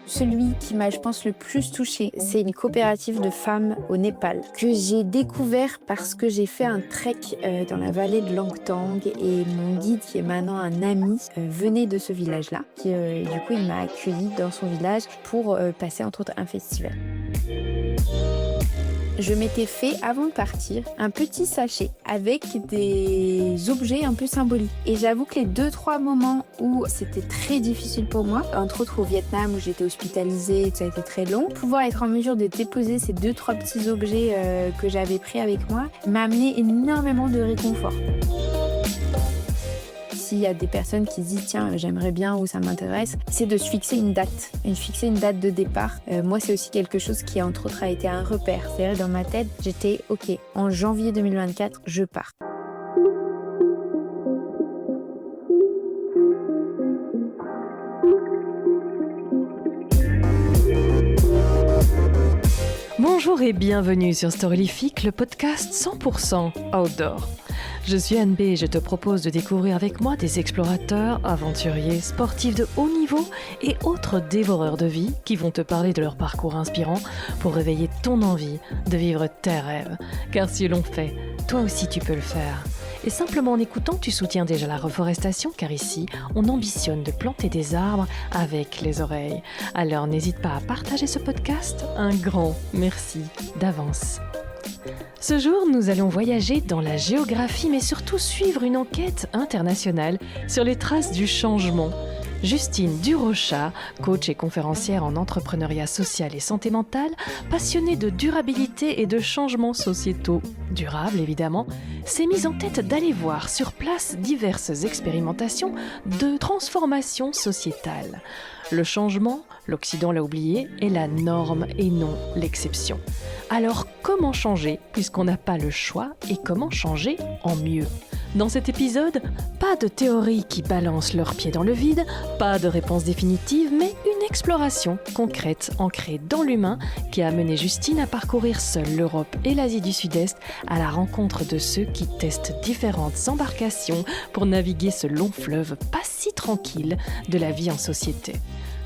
Celui qui m'a, je pense, le plus touchée, c'est une coopérative de femmes au Népal que j'ai découvert parce que j'ai fait un trek dans la vallée de Langtang et mon guide, qui est maintenant un ami, venait de ce village-là. Et du coup, il m'a accueilli dans son village pour passer entre autres un festival. Je m'étais fait, avant de partir, un petit sachet avec des objets un peu symboliques. Et j'avoue que les 2-3 moments où c'était très difficile pour moi, entre autres au Vietnam où j'étais hospitalisée, ça a été très long, pouvoir être en mesure de déposer ces 2-3 petits objets que j'avais pris avec moi m'a amené énormément de réconfort. S'il y a des personnes qui se disent tiens j'aimerais bien ou ça m'intéresse, c'est de se fixer une date, de départ. Moi c'est aussi quelque chose qui entre autres a été un repère. C'est-à-dire dans ma tête j'étais ok, en janvier 2024 je pars. Bonjour et bienvenue sur Storylifique, le podcast 100% outdoor. Je suis Anne B et je te propose de découvrir avec moi des explorateurs, aventuriers, sportifs de haut niveau et autres dévoreurs de vie qui vont te parler de leur parcours inspirant pour réveiller ton envie de vivre tes rêves. Car si l'on fait, toi aussi tu peux le faire. Et simplement en écoutant, tu soutiens déjà la reforestation car ici, on ambitionne de planter des arbres avec les oreilles. Alors n'hésite pas à partager ce podcast. Un grand merci d'avance. Ce jour, nous allons voyager dans la géographie, mais surtout suivre une enquête internationale sur les traces du changement. Justine Durocha, coach et conférencière en entrepreneuriat social et santé mentale, passionnée de durabilité et de changements sociétaux durables évidemment, s'est mise en tête d'aller voir sur place diverses expérimentations de transformation sociétale. Le changement, l'Occident l'a oublié, est la norme et non l'exception. Alors comment changer puisqu'on n'a pas le choix et comment changer en mieux ? Dans cet épisode, pas de théories qui balancent leurs pieds dans le vide, pas de réponse définitive, mais une exploration concrète ancrée dans l'humain qui a mené Justine à parcourir seule l'Europe et l'Asie du Sud-Est à la rencontre de ceux qui testent différentes embarcations pour naviguer ce long fleuve pas si tranquille de la vie en société.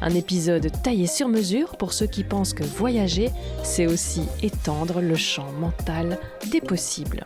Un épisode taillé sur mesure pour ceux qui pensent que voyager, c'est aussi étendre le champ mental des possibles.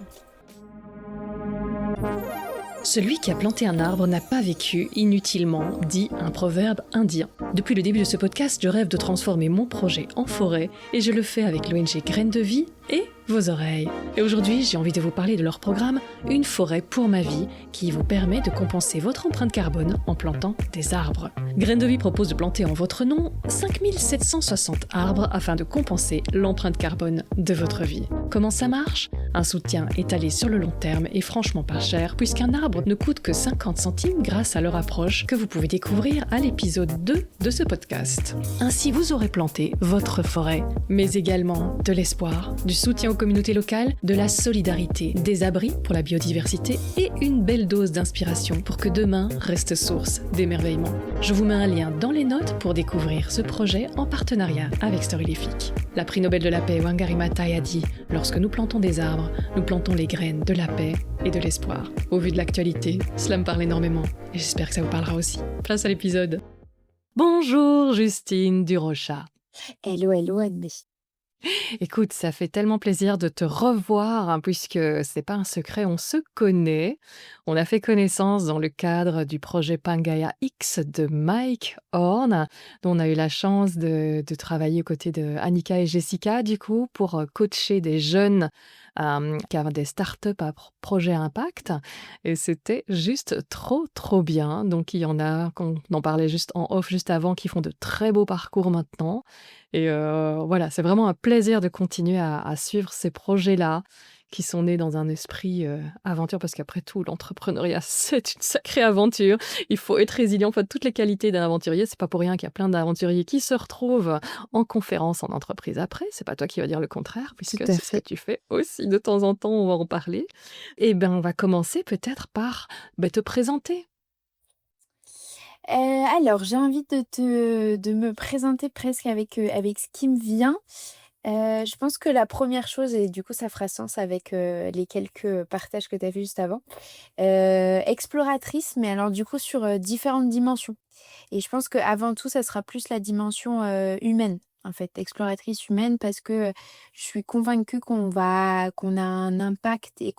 Celui qui a planté un arbre n'a pas vécu inutilement, dit un proverbe indien. Depuis le début de ce podcast, je rêve de transformer mon projet en forêt et je le fais avec l'ONG Graines de Vie et vos oreilles. Et aujourd'hui, j'ai envie de vous parler de leur programme Une forêt pour ma vie qui vous permet de compenser votre empreinte carbone en plantant des arbres. Graines de Vie propose de planter en votre nom 5760 arbres afin de compenser l'empreinte carbone de votre vie. Comment ça marche ? Un soutien étalé sur le long terme est franchement pas cher puisqu'un arbre ne coûte que 50 centimes grâce à leur approche que vous pouvez découvrir à l'épisode 2 de ce podcast. Ainsi, vous aurez planté votre forêt, mais également de l'espoir, du soutien aux communautés locales, de la solidarité, des abris pour la biodiversité et une belle dose d'inspiration pour que demain reste source d'émerveillement. Je vous mets un lien dans les notes pour découvrir ce projet en partenariat avec Storylifique. La prix Nobel de la paix Wangari Maathai a dit « Lorsque nous plantons des arbres, nous plantons les graines de la paix et de l'espoir. » Au vu de l'actualité, cela me parle énormément et j'espère que ça vous parlera aussi. Place à l'épisode. Bonjour Justine Durocha. Hello Anne. Écoute, ça fait tellement plaisir de te revoir, hein, puisque c'est pas un secret, on se connaît. On a fait connaissance dans le cadre du projet Pangaea X de Mike Horn, dont on a eu la chance de travailler aux côtés de Annika et Jessica, du coup, pour coacher des jeunes qui avaient des startups à projet impact. Et c'était juste trop bien. Donc, il y en a, qu'on en parlait juste en off, juste avant, qui font de très beaux parcours maintenant. Et voilà, c'est vraiment un plaisir de continuer à suivre ces projets-là qui sont nés dans un esprit aventure, parce qu'après tout, l'entrepreneuriat, c'est une sacrée aventure. Il faut être résilient, il faut toutes les qualités d'un aventurier. C'est pas pour rien qu'il y a plein d'aventuriers qui se retrouvent en conférence en entreprise après. C'est pas toi qui vas dire le contraire, puisque c'est ce que tu fais aussi de temps en temps, on va en parler. Et ben, on va commencer peut-être par te présenter. Alors, j'ai envie de me présenter presque avec ce qui me vient. Je pense que la première chose et du coup ça fera sens avec, les quelques partages que tu as vus juste avant, exploratrice, mais alors du coup sur, différentes dimensions et je pense qu'avant tout ça sera plus la dimension, humaine, en fait, exploratrice humaine parce que, je suis convaincue qu'on a un impact et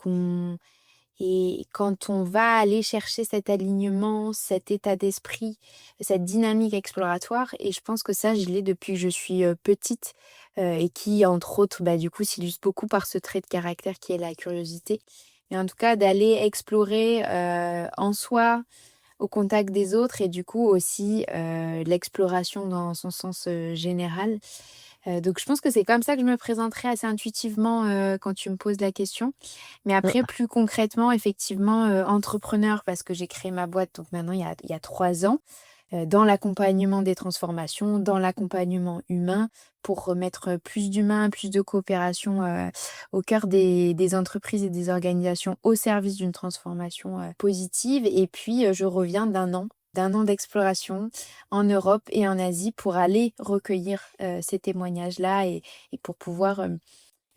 quand on va aller chercher cet alignement, cet état d'esprit, cette dynamique exploratoire et je pense que ça, je l'ai depuis que je suis, petite, et qui, entre autres, bah, du coup, s'illustre beaucoup par ce trait de caractère qui est la curiosité. Mais en tout cas, d'aller explorer, en soi, au contact des autres et du coup aussi, l'exploration dans son sens, général. Donc je pense que c'est comme ça que je me présenterai assez intuitivement, quand tu me poses la question. Mais Mmh. après plus concrètement, effectivement, entrepreneur parce que j'ai créé ma boîte donc maintenant il y a 3 ans, dans l'accompagnement des transformations, dans l'accompagnement humain pour remettre, plus d'humain, plus de coopération, au cœur des entreprises et des organisations au service d'une transformation, positive et puis, je reviens d'un an d'exploration en Europe et en Asie pour aller recueillir, ces témoignages-là et pour pouvoir,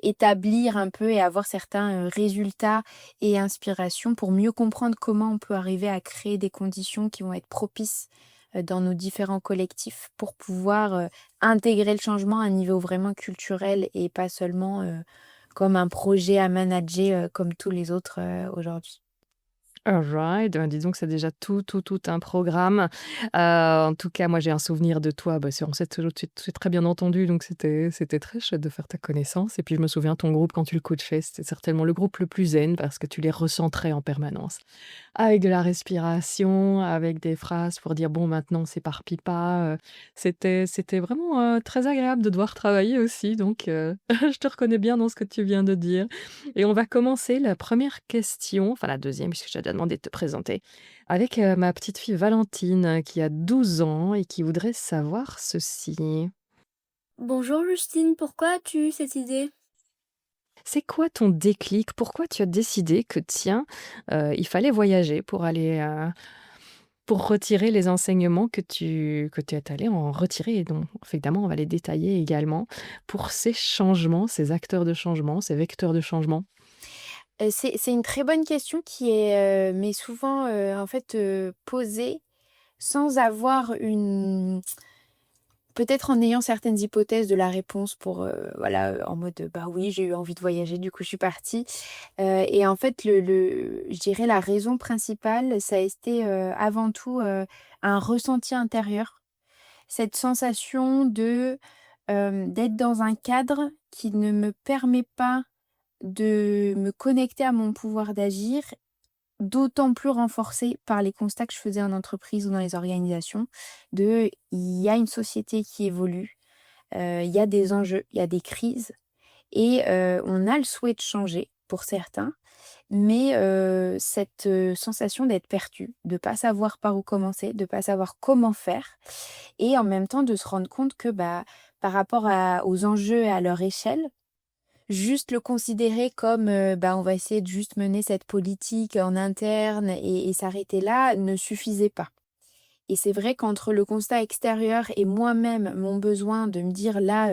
établir un peu et avoir certains, résultats et inspirations pour mieux comprendre comment on peut arriver à créer des conditions qui vont être propices, dans nos différents collectifs pour pouvoir, intégrer le changement à un niveau vraiment culturel et pas seulement, comme un projet à manager, comme tous les autres, aujourd'hui. Alright, dis donc c'est déjà tout un programme. En tout cas, moi, j'ai un souvenir de toi, bah, c'est on s'est très bien entendu, donc c'était très chouette de faire ta connaissance et puis je me souviens ton groupe quand tu le coachais, c'était certainement le groupe le plus zen parce que tu les recentrais en permanence. Avec de la respiration, avec des phrases pour dire: «Bon, maintenant, on s'éparpille pas», c'était vraiment, très agréable de devoir travailler aussi donc je te reconnais bien dans ce que tu viens de dire et on va commencer la première question, enfin la deuxième puisque je t'ai déjà demandé de te présenter, avec, ma petite fille Valentine, qui a 12 ans et qui voudrait savoir ceci. Bonjour Justine, pourquoi as-tu eu cette idée? C'est quoi ton déclic? Pourquoi tu as décidé que tiens, il fallait voyager pour aller, pour retirer les enseignements que tu es allé en retirer et donc évidemment, on va les détailler également pour ces changements, ces acteurs de changement, ces vecteurs de changement? C'est une très bonne question qui est, mais souvent, en fait, posée sans avoir une peut-être en ayant certaines hypothèses de la réponse pour, voilà, en mode, «Bah, oui, j'ai eu envie de voyager, du coup, je suis partie». Et en fait, je dirais la raison principale, ça a été, avant tout, un ressenti intérieur. Cette sensation d'être dans un cadre qui ne me permet pas de me connecter à mon pouvoir d'agir, d'autant plus renforcé par les constats que je faisais en entreprise ou dans les organisations il y a une société qui évolue, il y a des enjeux, il y a des crises et on a le souhait de changer pour certains, mais cette, sensation d'être perdu, de pas savoir par où commencer, de pas savoir comment faire et en même temps de se rendre compte que, bah, par rapport aux enjeux et à leur échelle, juste le considérer comme, bah, on va essayer de juste mener cette politique en interne et s'arrêter là, ne suffisait pas. Et c'est vrai qu'entre le constat extérieur et moi-même, mon besoin de me dire: «Là,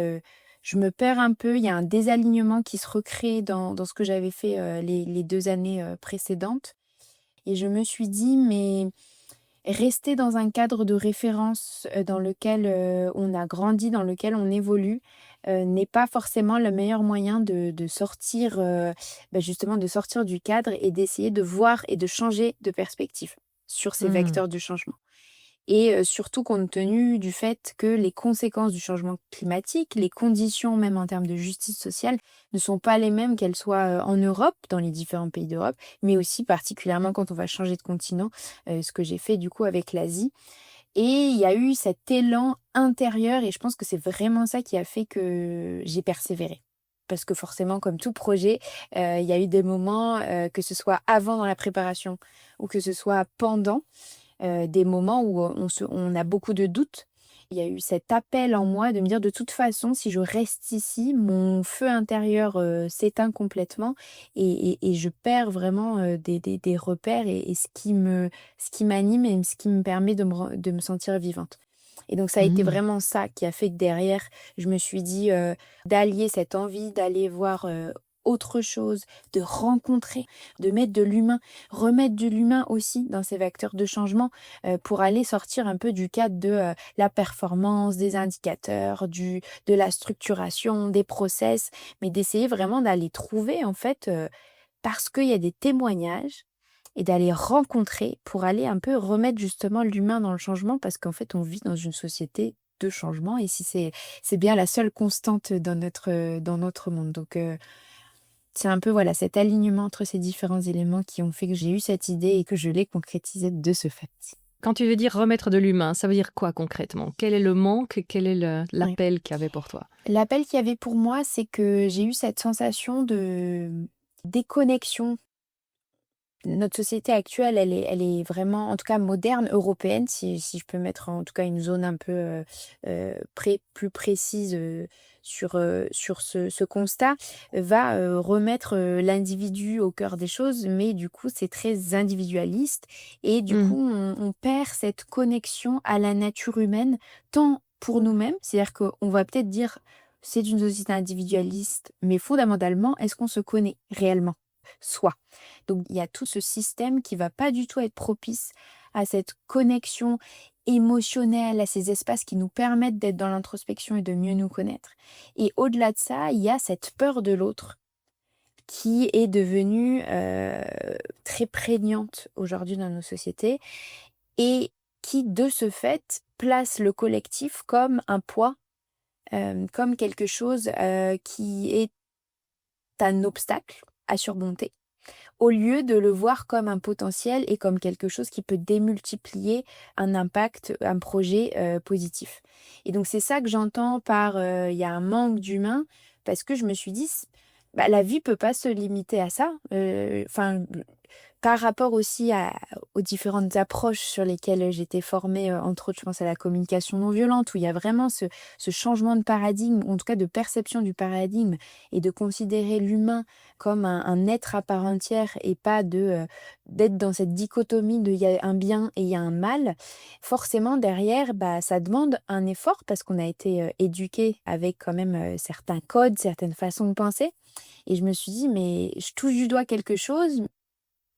je me perds un peu», il y a un désalignement qui se recrée dans ce que j'avais fait, les 2 années, précédentes et je me suis dit: «Mais rester dans un cadre de référence, dans lequel, on a grandi, dans lequel on évolue, n'est pas forcément le meilleur moyen de sortir, bah, justement de sortir du cadre et d'essayer de voir et de changer de perspective sur ces Mmh. vecteurs du changement. Et surtout compte tenu du fait que les conséquences du changement climatique, les conditions même en termes de justice sociale ne sont pas les mêmes qu'elles soient, en Europe, dans les différents pays d'Europe, mais aussi particulièrement quand on va changer de continent, ce que j'ai fait du coup avec l'Asie. Et il y a eu cet élan intérieur et je pense que c'est vraiment ça qui a fait que j'ai persévéré. Parce que forcément, comme tout projet, il y a eu des moments, que ce soit avant dans la préparation ou que ce soit pendant, des moments où on a beaucoup de doutes. Il y a eu cet appel en moi de me dire: «De toute façon, si je reste ici, mon feu intérieur, s'éteint complètement et je perds vraiment, des repères et ce qui m'anime et ce qui me permet de me sentir vivante». Et donc ça a été Mmh. vraiment ça qui a fait que derrière, je me suis dit, d'allier cette envie d'aller voir, autre chose, de rencontrer, de mettre de l'humain, remettre de l'humain aussi dans ces vecteurs de changement, pour aller sortir un peu du cadre de, la performance, des indicateurs, de la structuration, des process, mais d'essayer vraiment d'aller trouver en fait, parce qu'il y a des témoignages et d'aller rencontrer pour aller un peu remettre justement l'humain dans le changement parce qu'en fait, on vit dans une société de changement et si c'est bien la seule constante dans notre monde. Donc, c'est un peu, voilà, cet alignement entre ces différents éléments qui ont fait que j'ai eu cette idée et que je l'ai concrétisée de ce fait. Quand tu veux dire remettre de l'humain, ça veut dire quoi concrètement? Quel est le manque? Quel est Ouais. l'appel qu'il y avait pour toi? L'appel qu'il y avait pour moi, c'est que j'ai eu cette sensation de déconnexion. Notre société actuelle, elle est vraiment, en tout cas moderne, européenne, si je peux mettre en tout cas une zone un peu plus précise sur ce constat, va remettre l'individu au cœur des choses, mais du coup, c'est très individualiste et du Mmh. coup, on perd cette connexion à la nature humaine, tant pour nous-mêmes, c'est-à-dire qu'on va peut-être dire c'est une société individualiste, mais fondamentalement, est-ce qu'on se connaît réellement? Soi. Donc il y a tout ce système qui va pas du tout être propice à cette connexion émotionnelle, à ces espaces qui nous permettent d'être dans l'introspection et de mieux nous connaître. Et au-delà de ça, il y a cette peur de l'autre qui est devenue très prégnante aujourd'hui dans nos sociétés et qui, de ce fait, place le collectif comme un poids, comme quelque chose qui est un obstacle à surmonter au lieu de le voir comme un potentiel et comme quelque chose qui peut démultiplier un impact, un projet, positif. Et donc c'est ça que j'entends par, il y a un manque d'humain parce que je me suis dit: bah, la vie peut pas se limiter à ça». Enfin, par rapport aussi aux différentes approches sur lesquelles j'étais formée, entre autres, je pense à la communication non violente, où il y a vraiment ce changement de paradigme, ou en tout cas de perception du paradigme et de considérer l'humain comme un être à part entière et pas d'être dans cette dichotomie de il y a un bien et il y a un mal. Forcément derrière, bah, ça demande un effort parce qu'on a été, éduqués avec quand même, certains codes, certaines façons de penser et je me suis dit: «Mais je touche du doigt quelque chose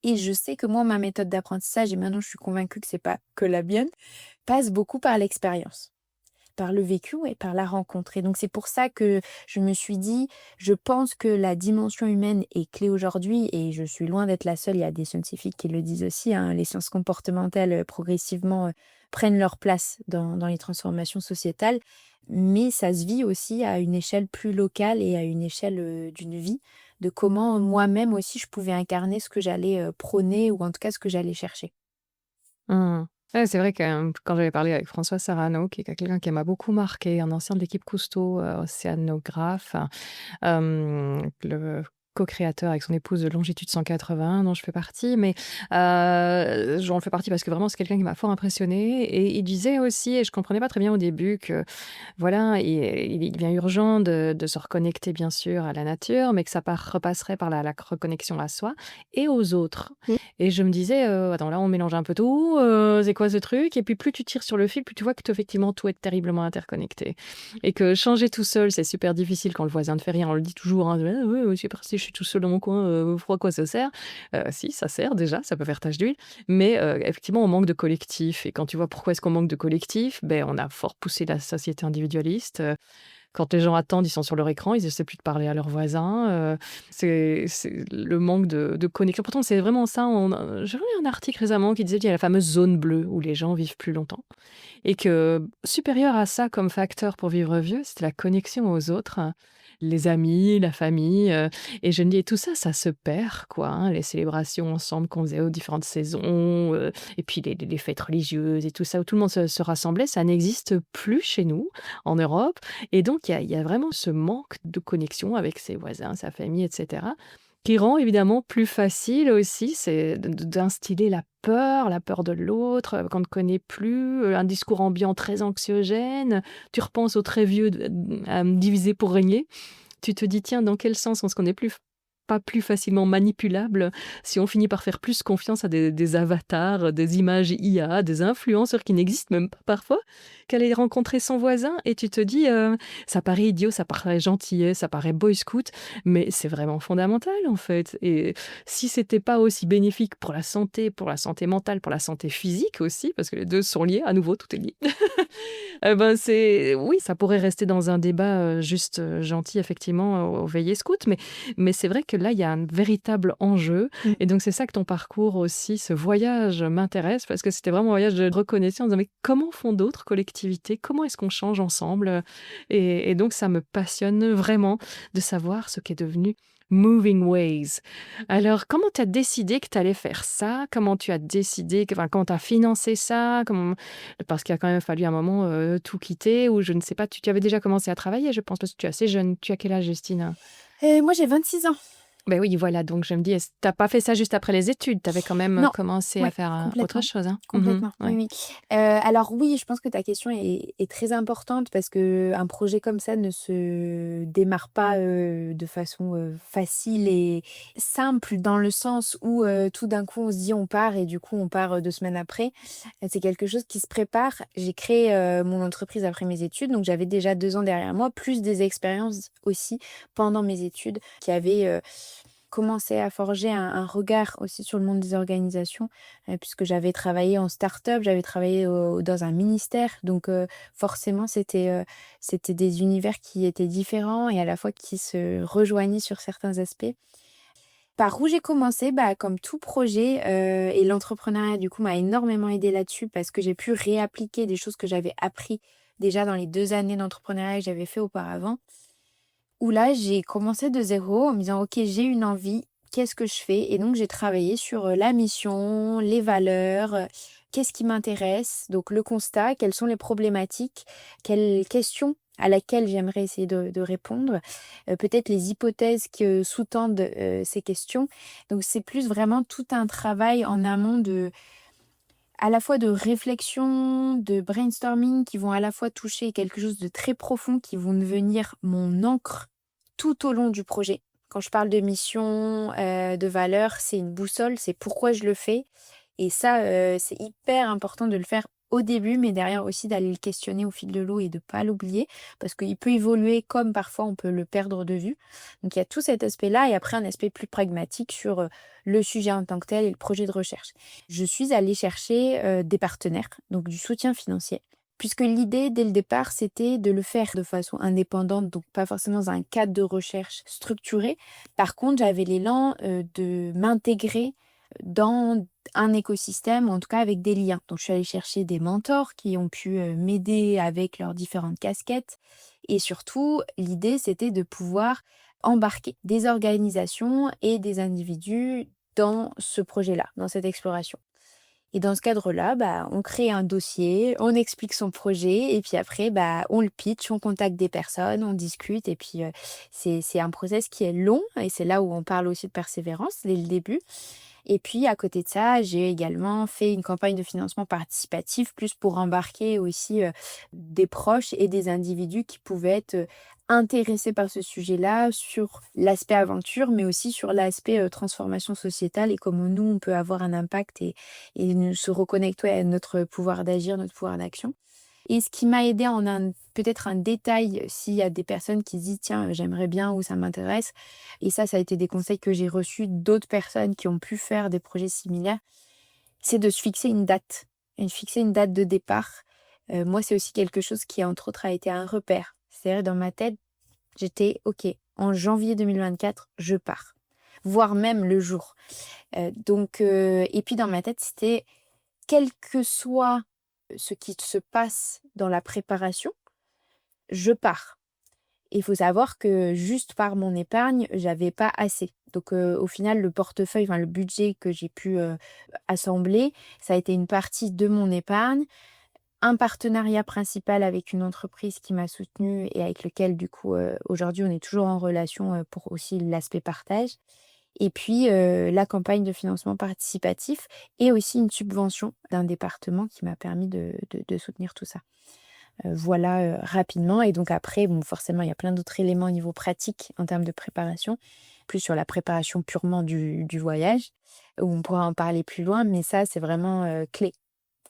et je sais que moi, ma méthode d'apprentissage et maintenant je suis convaincue que c'est pas que la mienne, passe beaucoup par l'expérience, par le vécu et par la rencontre et donc c'est pour ça que je me suis dit: «Je pense que la dimension humaine est clé aujourd'hui» et je suis loin d'être la seule, il y a des scientifiques qui le disent aussi, hein, les sciences comportementales, progressivement, prennent leur place dans les transformations sociétales. Mais ça se vit aussi à une échelle plus locale et à une échelle, d'une vie, de comment moi-même aussi je pouvais incarner ce que j'allais, prôner ou en tout cas ce que j'allais chercher. Mmh. Ouais, c'est vrai que, quand j'avais parlé avec François Sarano, qui est quelqu'un qui m'a beaucoup marqué, un ancien de l'équipe Cousteau, océanographe, le co-créateur avec son épouse de Longitude 180 dont je fais partie, mais j'en fais partie parce que vraiment c'est quelqu'un qui m'a fort impressionnée et il disait aussi et je comprenais pas très bien au début que voilà, il devient urgent de se reconnecter bien sûr à la nature, mais que ça repasserait par la reconnexion à soi et aux autres. Mmh. Et je me disais, «Attends, là, on mélange un peu tout, c'est quoi ce truc?» Et puis plus tu tires sur le fil, plus tu vois qu'effectivement tout est terriblement interconnecté et que changer tout seul, c'est super difficile quand le voisin ne fait rien. On le dit toujours, hein: «Ah ouais, je sais pas si je suis tout seul dans mon coin, pourquoi quoi ça sert?» Si, ça sert déjà, ça peut faire tache d'huile, mais effectivement, on manque de collectif et quand tu vois pourquoi est-ce qu'on manque de collectif, ben on a fort poussé la société individualiste, quand les gens attendent, ils sont sur leur écran, ils essaient plus de parler à leurs voisins, c'est le manque de connexion. Pourtant, c'est vraiment ça, j'ai lu un article récemment qui disait qu'il y a la fameuse zone bleue où les gens vivent plus longtemps et que supérieur à ça comme facteur pour vivre vieux, c'était la connexion aux autres, les amis, la famille, et je me dis: «Et tout ça, ça se perd quoi, hein», les célébrations ensemble qu'on faisait aux différentes saisons, et puis les fêtes religieuses et tout ça où tout le monde se rassemblait, ça n'existe plus chez nous, en Europe et donc il y a vraiment ce manque de connexion avec ses voisins, sa famille et cetera, qui rend évidemment plus facile aussi, c'est d'instiller la peur de l'autre, qu'on ne connaît plus, un discours ambiant très anxiogène. Tu repenses aux très vieux diviser pour régner. Tu te dis: «Tiens, dans quel sens on se connaît plus?» pas plus facilement manipulable si on finit par faire plus confiance à des avatars, des images IA, des influenceurs qui n'existent même pas parfois, qu'aller rencontrer son voisin et tu te dis, ça paraît idiot, ça paraît gentillet, ça paraît boy scout, mais c'est vraiment fondamental en fait. Et si c'était pas aussi bénéfique pour la santé mentale, pour la santé physique aussi, parce que les deux sont liés, à nouveau, tout est lié. Oui, ça pourrait rester dans un débat juste gentil, effectivement, au veillées scout, mais c'est vrai que là, il y a un véritable enjeu. Et donc, c'est ça que ton parcours aussi, ce voyage m'intéresse, parce que c'était vraiment un voyage de reconnaissance, en disant, mais comment font d'autres collectivités? Comment est-ce qu'on change ensemble? Et donc, ça me passionne vraiment de savoir ce qu'est devenu Moving Ways. Alors, comment tu as décidé que tu allais faire ça? Comment tu as décidé, comment tu as financé ça? Parce qu'il a quand même fallu un moment tout quitter, ou je ne sais pas, tu avais déjà commencé à travailler, je pense, parce que tu es assez jeune. Tu as quel âge, Justine? Moi, j'ai 26 ans. Ben oui, voilà, donc je me dis, t'as pas fait ça juste après les études, tu avais quand même Non, commencé à faire autre complètement. chose, hein? Complètement, Ouais. oui. Alors oui, je pense que ta question est très importante parce qu'un projet comme ça ne se démarre pas de façon facile et simple dans le sens où tout d'un coup on se dit on part et du coup on part 2 semaines après. C'est quelque chose qui se prépare. J'ai créé mon entreprise après mes études, donc j'avais déjà 2 ans derrière moi, plus des expériences aussi pendant mes études qui avaient commencé à forger un regard aussi sur le monde des organisations, puisque j'avais travaillé en start-up, j'avais travaillé dans un ministère, donc forcément c'était des univers qui étaient différents et à la fois qui se rejoignaient sur certains aspects. Par où j'ai commencé? Bah, comme tout projet, et l'entrepreneuriat du coup m'a énormément aidée là-dessus parce que j'ai pu réappliquer des choses que j'avais appris déjà dans les 2 années d'entrepreneuriat que j'avais fait auparavant. Où là, j'ai commencé de zéro en me disant: «OK, j'ai une envie, qu'est-ce que je fais?» Et donc j'ai travaillé sur, la mission, les valeurs, qu'est-ce qui m'intéresse? Donc le constat, quelles sont les problématiques? Quelles questions à laquelle j'aimerais essayer de répondre? Peut-être les hypothèses que sous-tendent, ces questions. Donc c'est plus vraiment tout un travail en amont à la fois de réflexion, de brainstorming qui vont à la fois toucher quelque chose de très profond, qui vont devenir mon encre tout au long du projet. Quand je parle de mission, de valeur, c'est une boussole, c'est pourquoi je le fais. Et ça, c'est hyper important de le faire au début, mais derrière aussi d'aller le questionner au fil de l'eau et de pas l'oublier, parce qu'il peut évoluer comme parfois on peut le perdre de vue. Donc il y a tout cet aspect-là et après un aspect plus pragmatique sur le sujet en tant que tel et le projet de recherche. Je suis allée chercher des partenaires, donc du soutien financier. Puisque l'idée, dès le départ, c'était de le faire de façon indépendante, donc pas forcément dans un cadre de recherche structuré. Par contre, j'avais l'élan de m'intégrer dans un écosystème, ou en tout cas avec des liens. Donc, je suis allée chercher des mentors qui ont pu m'aider avec leurs différentes casquettes. Et surtout, l'idée, c'était de pouvoir embarquer des organisations et des individus dans ce projet-là, dans cette exploration. Et dans ce cadre-là, bah, on crée un dossier, on explique son projet et puis après, bah, on le pitch, on contacte des personnes, on discute et puis c'est un process qui est long et c'est là où on parle aussi de persévérance dès le début. Et puis à côté de ça, j'ai également fait une campagne de financement participatif plus pour embarquer aussi des proches et des individus qui pouvaient être intéressés par ce sujet-là, sur l'aspect aventure, mais aussi sur l'aspect transformation sociétale et comment nous, on peut avoir un impact et se reconnecter à notre pouvoir d'agir, notre pouvoir d'action. Et ce qui m'a aidé en peut-être un détail, s'il y a des personnes qui se disent tiens, j'aimerais bien ou ça m'intéresse, et ça a été des conseils que j'ai reçus d'autres personnes qui ont pu faire des projets similaires, c'est de se fixer une date, et fixer une date de départ. Moi, c'est aussi quelque chose qui, entre autres, a été un repère. C'est-à-dire, dans ma tête, j'étais OK, en janvier 2024, je pars, voire même le jour. Et puis dans ma tête, c'était quel que soit ce qui se passe dans la préparation, je pars. Il faut savoir que juste par mon épargne, j'avais pas assez. Donc au final, le portefeuille, enfin le budget que j'ai pu assembler, ça a été une partie de mon épargne, un partenariat principal avec une entreprise qui m'a soutenue et avec lequel du coup aujourd'hui on est toujours en relation pour aussi l'aspect partage. Et puis la campagne de financement participatif et aussi une subvention d'un département qui m'a permis de soutenir tout ça. Voilà, rapidement. Et donc après, bon, forcément, il y a plein d'autres éléments au niveau pratique en termes de préparation, plus sur la préparation purement du voyage, où on pourra en parler plus loin, mais ça, c'est vraiment clé,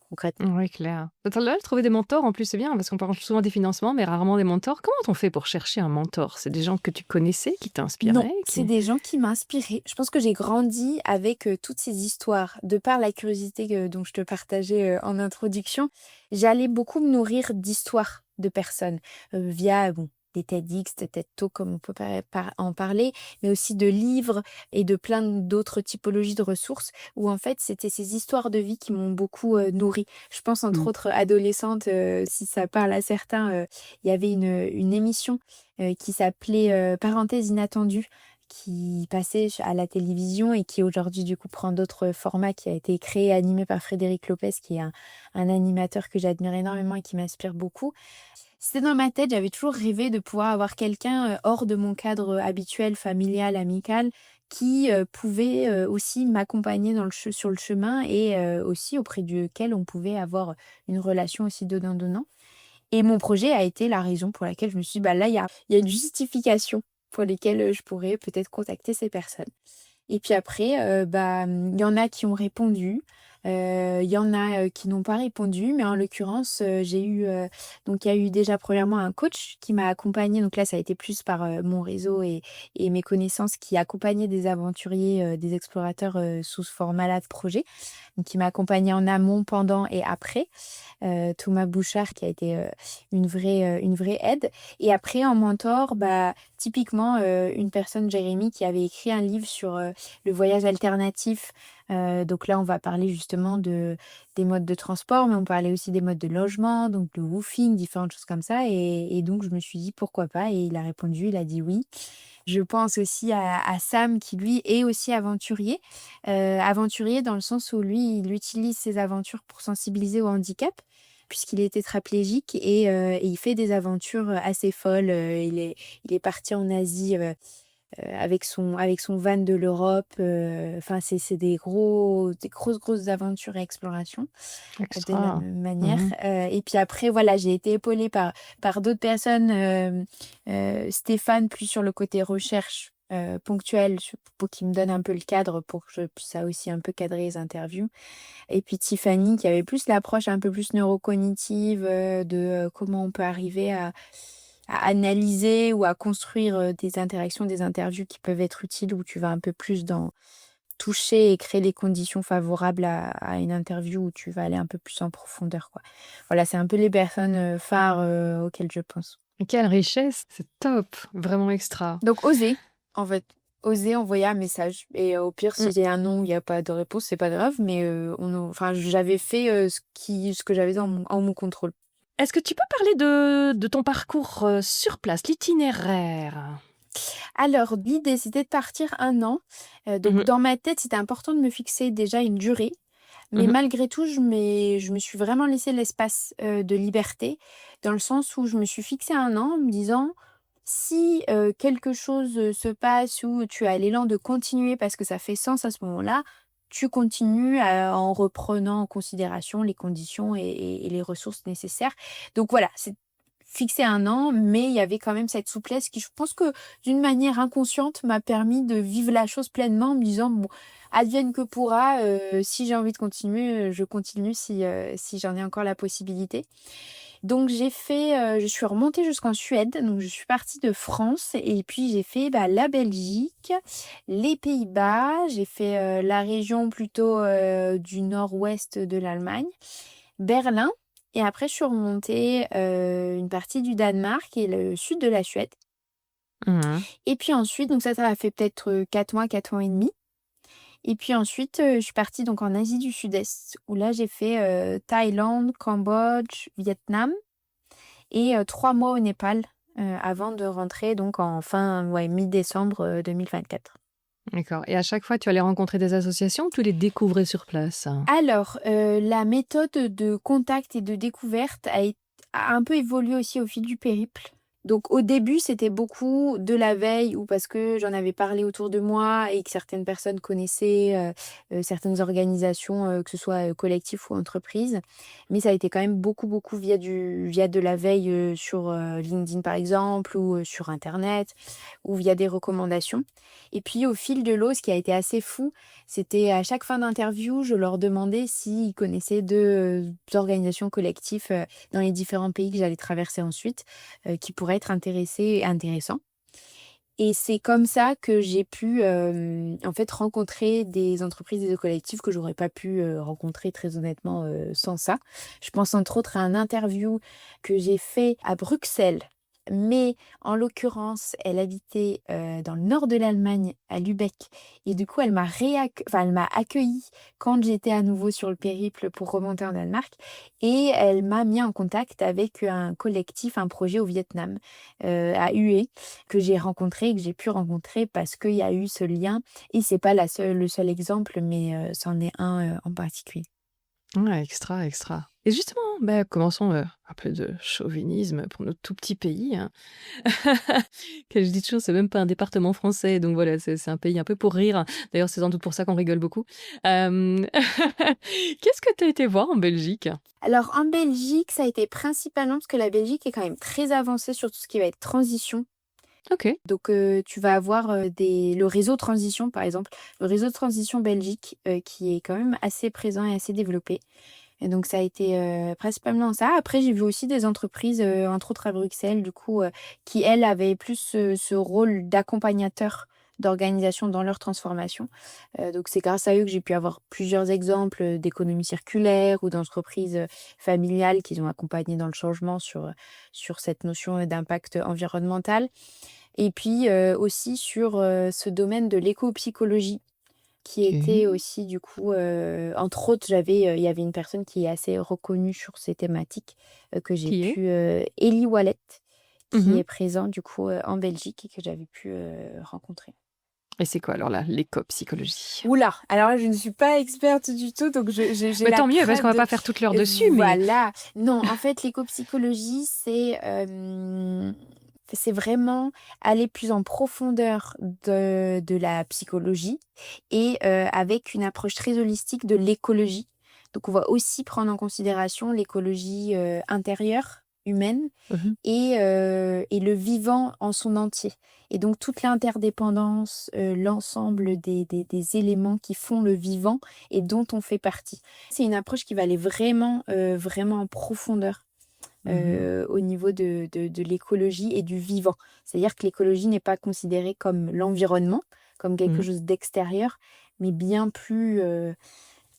concrètement. Oui, clair. Tu as trouver des mentors en plus, c'est bien parce qu'on parle souvent des financements, mais rarement des mentors. Comment on fait pour chercher un mentor? C'est des gens que tu connaissais, qui Non, t'inspiraient, c'est qui... des gens qui m'inspiraient. Je pense que j'ai grandi avec toutes ces histoires. De par la curiosité dont je te partageais en introduction, j'allais beaucoup me nourrir d'histoires de personnes via bon, des TEDx, des TED Talks, comme on peut en parler, mais aussi de livres et de plein d'autres typologies de ressources où en fait c'était ces histoires de vie qui m'ont beaucoup nourrie. Je pense entre Mm. autres adolescentes, si ça parle à certains, il y avait une émission qui s'appelait Parenthèse inattendue, qui passait à la télévision et qui aujourd'hui du coup prend d'autres formats, qui a été créé et animé par Frédéric Lopez, qui est un animateur que j'admire énormément et qui m'inspire beaucoup. C'était dans ma tête, j'avais toujours rêvé de pouvoir avoir quelqu'un hors de mon cadre habituel, familial, amical, qui pouvait aussi m'accompagner sur le chemin et aussi auprès duquel on pouvait avoir une relation aussi donnant-donnant. Et mon projet a été la raison pour laquelle je me suis dit, bah là, il y a une justification pour lesquelles je pourrais peut-être contacter ces personnes. Et puis après, il y en a qui ont répondu, il y en a qui n'ont pas répondu, mais en l'occurrence, donc il y a eu déjà premièrement un coach qui m'a accompagnée. Donc là, ça a été plus par mon réseau et mes connaissances, qui accompagnaient des aventuriers, des explorateurs sous ce format-là de projet. Donc qui m'a accompagnée en amont, pendant et après. Thomas Bouchard, qui a été une vraie aide. Et après, en mentor, typiquement, une personne, Jérémy, qui avait écrit un livre sur le voyage alternatif. Donc là, on va parler justement des modes de transport, mais on parlait aussi des modes de logement, donc le woofing, différentes choses comme ça. Et donc, je me suis dit pourquoi pas. Et il a répondu, il a dit oui. Je pense aussi à Sam, qui lui est aussi aventurier. Aventurier dans le sens où lui, il utilise ses aventures pour sensibiliser au handicap, puisqu'il est tétraplégique et il fait des aventures assez folles. Il est parti en Asie avec son van de l'Europe. Enfin, c'est des grosses aventures et explorations de la Extra. même manière. Mhm. Et puis après, voilà, j'ai été épaulée par d'autres personnes. Stéphane, plus sur le côté recherche ponctuelle, pour qu'il me donne un peu le cadre pour que je puisse aussi un peu cadrer les interviews. Et puis Tiffany, qui avait plus l'approche un peu plus neurocognitive de comment on peut arriver à analyser ou à construire des interactions, des interviews qui peuvent être utiles, où tu vas un peu plus dans toucher et créer les conditions favorables à une interview où tu vas aller un peu plus en profondeur, quoi. Voilà, c'est un peu les personnes phares auxquelles je pense. Mais quelle richesse, c'est top, vraiment extra. Donc, oser, en fait. Oser envoyer un message. Et au pire, Mm. si j'ai un non, il n'y a pas de réponse, c'est pas grave. Mais enfin, j'avais fait ce que j'avais en mon contrôle. Est-ce que tu peux parler de ton parcours sur place, l'itinéraire? Alors, l'idée, c'était de partir un an. Donc, Mhm. dans ma tête, c'était important de me fixer déjà une durée. Mais Mhm. malgré tout, je me suis vraiment laissé l'espace de liberté, dans le sens où je me suis fixé un an en me disant, si quelque chose se passe où tu as l'élan de continuer parce que ça fait sens à ce moment-là, tu continues en reprenant en considération les conditions et les ressources nécessaires. Donc voilà, c'est fixé un an, mais il y avait quand même cette souplesse qui, je pense que d'une manière inconsciente, m'a permis de vivre la chose pleinement, en me disant, bon, advienne que pourra, si j'ai envie de continuer, je continue si j'en ai encore la possibilité. Donc je suis remontée jusqu'en Suède, donc je suis partie de France et puis j'ai fait la Belgique, les Pays-Bas, j'ai fait la région plutôt du nord-ouest de l'Allemagne, Berlin, et après je suis remontée une partie du Danemark et le sud de la Suède. Mhm. Et puis ensuite, donc ça a fait peut-être 4 mois, 4 mois et demi. Et puis ensuite, je suis partie donc en Asie du Sud-Est, où là j'ai fait Thaïlande, Cambodge, Vietnam et 3 mois au Népal avant de rentrer donc en mi-décembre 2024. D'accord. Et à chaque fois, tu allais rencontrer des associations ou tu les découvrais sur place? Alors, la méthode de contact et de découverte a un peu évolué aussi au fil du périple. Donc au début, c'était beaucoup de la veille ou parce que j'en avais parlé autour de moi et que certaines personnes connaissaient certaines organisations, que ce soit collectifs ou entreprises. Mais ça a été quand même beaucoup, beaucoup via de la veille sur LinkedIn par exemple ou sur Internet ou via des recommandations. Et puis au fil de l'eau, ce qui a été assez fou, c'était à chaque fin d'interview, je leur demandais s'ils connaissaient deux organisations collectives dans les différents pays que j'allais traverser ensuite qui pourraient être intéressants. Et c'est comme ça que j'ai pu en fait rencontrer des entreprises et des collectifs que j'aurais pas pu rencontrer très honnêtement sans ça. Je pense entre autres à un interview que j'ai fait à Bruxelles. Mais en l'occurrence, elle habitait dans le nord de l'Allemagne, à Lübeck. Et du coup, elle m'a accueillie quand j'étais à nouveau sur le périple pour remonter en Danemark. Et elle m'a mis en contact avec un collectif, un projet au Vietnam, à Hue, que j'ai rencontré, que j'ai pu rencontrer parce qu'il y a eu ce lien. Et c'est pas le seul exemple, mais c'en est un en particulier. Ouais, extra, extra. Et justement, commençons un peu de chauvinisme pour notre tout petit pays, hein. Que je dis toujours, c'est même pas un département français, donc voilà, c'est un pays un peu pour rire. D'ailleurs, c'est sans doute pour ça qu'on rigole beaucoup. Qu'est-ce que tu as été voir en Belgique? Alors en Belgique, ça a été principalement parce que la Belgique est quand même très avancée sur tout ce qui va être transition. Ok. Donc tu vas avoir le réseau transition, par exemple, le réseau de transition Belgique qui est quand même assez présent et assez développé. Et donc ça a été principalement ça. Après, j'ai vu aussi des entreprises, entre autres à Bruxelles, du coup, qui, elles, avaient plus ce rôle d'accompagnateur d'organisation dans leur transformation. Donc c'est grâce à eux que j'ai pu avoir plusieurs exemples d'économie circulaire ou d'entreprises familiales qu'ils ont accompagné dans le changement sur cette notion d'impact environnemental. Et puis aussi sur ce domaine de l'éco-psychologie qui était Ok. aussi du coup, entre autres, il y avait une personne qui est assez reconnue sur ces thématiques que j'ai Qui est? pu, Ellie Wallet, qui Mhm. est présent du coup en Belgique et que j'avais pu rencontrer. Et c'est quoi alors là, l'éco-psychologie? Oula, alors là, je ne suis pas experte du tout, donc j'ai Mais la tant mieux, parce qu'on crainte va de. pas faire toute l'heure dessus, mais Voilà. Non, en fait, l'éco-psychologie, c'est vraiment aller plus en profondeur de la psychologie et avec une approche très holistique de l'écologie. Donc, on va aussi prendre en considération l'écologie intérieure, humaine, Mhm. et le vivant en son entier. Et donc toute l'interdépendance, l'ensemble des éléments qui font le vivant et dont on fait partie. C'est une approche qui va aller vraiment, vraiment en profondeur Mhm. au niveau de l'écologie et du vivant. C'est-à-dire que l'écologie n'est pas considérée comme l'environnement, comme quelque Mhm. chose d'extérieur, mais bien plus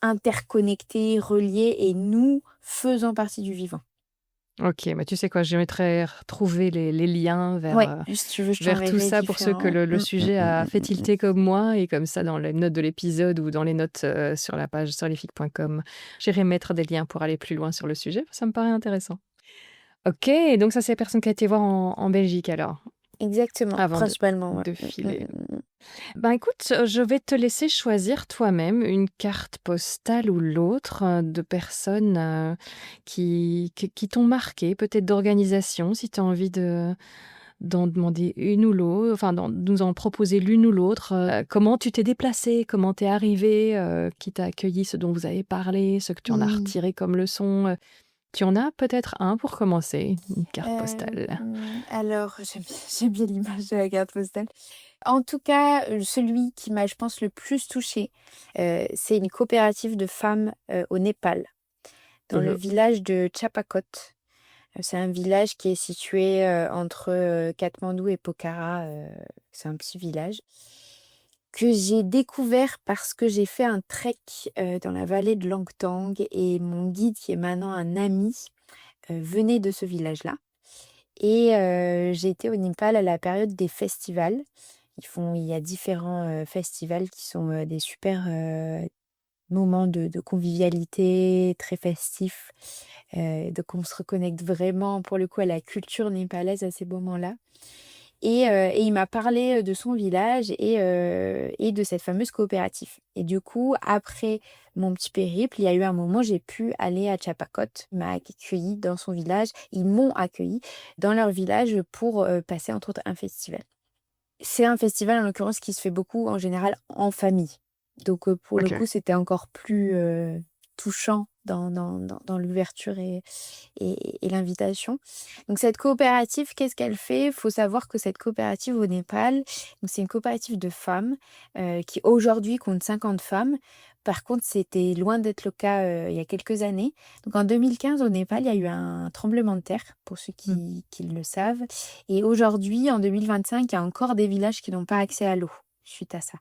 interconnecté, relié et nous faisant partie du vivant. Ok, tu sais quoi, je mettrai retrouver les liens Ouais, si tu veux, je vers tout t'enverrai ça pour ceux que différents. le sujet a fait tilter comme moi, et comme ça, dans les notes de l'épisode ou dans les notes sur la page surlesfics.com, j'irai mettre des liens pour aller plus loin sur le sujet, ça me paraît intéressant. Ok, donc ça, c'est la personne qui a été voir en Belgique alors, Exactement, avant principalement, ouais. de filer. Ben écoute, je vais te laisser choisir toi-même une carte postale ou l'autre de personnes qui t'ont marqué, peut-être d'organisation, si tu as envie d'en demander une ou l'autre, enfin nous en proposer l'une ou l'autre. Comment tu t'es déplacé, comment t'es arrivé, qui t'a accueilli, ce dont vous avez parlé, ce que tu en as Mmh. retiré comme leçon. Tu en as peut-être un pour commencer, une carte postale. Alors, j'aime bien l'image de la carte postale. En tout cas, celui qui m'a, je pense, le plus touchée, c'est une coopérative de femmes au Népal, dans le Mhm. village de Chapakot. C'est un village qui est situé entre Katmandou et Pokhara. C'est un petit village que j'ai découvert parce que j'ai fait un trek dans la vallée de Langtang et mon guide, qui est maintenant un ami, venait de ce village-là. Et j'ai été au Népal à la période des festivals. Il y a différents festivals qui sont des super moments de convivialité, très festifs. Donc on se reconnecte vraiment pour le coup à la culture népalaise à ces moments-là. Et il m'a parlé de son village et de cette fameuse coopérative. Et du coup, après mon petit périple, il y a eu un moment, j'ai pu aller à Chapakot. Il m'a accueilli dans son village. Ils m'ont accueilli dans leur village pour passer entre autres un festival. C'est un festival en l'occurrence qui se fait beaucoup en général en famille. Donc pour le Ok. coup, c'était encore plus touchant dans l'ouverture et l'invitation. Donc cette coopérative, qu'est-ce qu'elle fait? Il faut savoir que cette coopérative au Népal, donc c'est une coopérative de femmes qui aujourd'hui compte 50 femmes. Par contre, c'était loin d'être le cas il y a quelques années. Donc en 2015, au Népal, il y a eu un tremblement de terre, pour ceux qui le savent. Et aujourd'hui, en 2025, il y a encore des villages qui n'ont pas accès à l'eau suite à ça.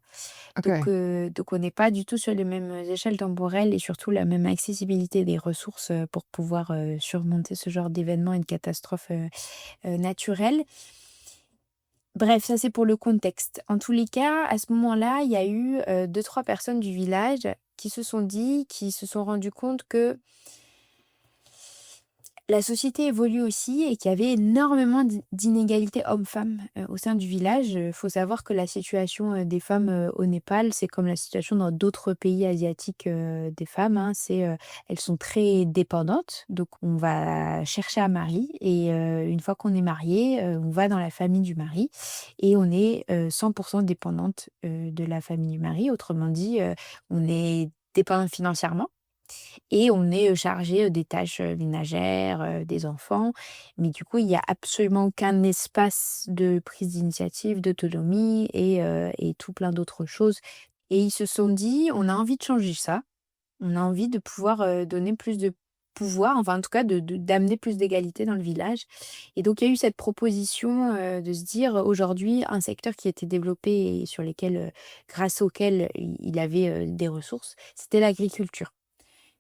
Ok. Donc on n'est pas du tout sur les mêmes échelles temporelles et surtout la même accessibilité des ressources pour pouvoir surmonter ce genre d'événements et de catastrophes naturelles. Bref, ça c'est pour le contexte. En tous les cas, à ce moment-là, il y a eu 2-3 personnes du village qui se sont rendues compte que la société évolue aussi et qu'il y avait énormément d'inégalités hommes-femmes au sein du village. Il faut savoir que la situation des femmes au Népal, c'est comme la situation dans d'autres pays asiatiques des femmes, hein. Elles sont très dépendantes. Donc, on va chercher un mari et une fois qu'on est marié, on va dans la famille du mari et on est 100% dépendante de la famille du mari. Autrement dit, on est dépendante financièrement. Et on est chargé des tâches ménagères, des enfants. Mais du coup, il y a absolument aucun espace de prise d'initiative, d'autonomie et tout plein d'autres choses. Et ils se sont dit: «On a envie de changer ça. On a envie de pouvoir, donner plus de pouvoir, enfin en tout cas d'amener plus d'égalité dans le village». Et donc il y a eu cette proposition, de se dire, aujourd'hui, un secteur qui était développé et sur lesquels, grâce auquel il avait, des ressources, c'était l'agriculture.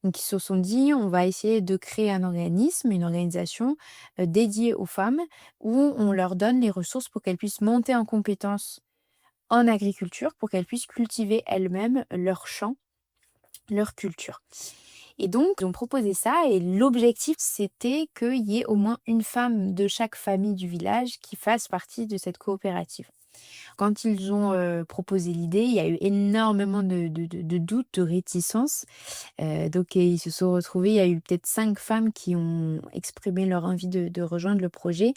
Donc ils se sont dit: «On va essayer de créer un organisme, une organisation, dédiée aux femmes où on leur donne les ressources pour qu'elles puissent monter en compétences en agriculture, pour qu'elles puissent cultiver elles-mêmes leurs champs, leur culture». Et donc ils ont proposé ça et l'objectif, c'était qu'il y ait au moins une femme de chaque famille du village qui fasse partie de cette coopérative. Quand ils ont proposé l'idée, il y a eu énormément de doutes, de réticences. Donc ils se sont retrouvés, il y a eu peut-être 5 femmes qui ont exprimé leur envie de rejoindre le projet.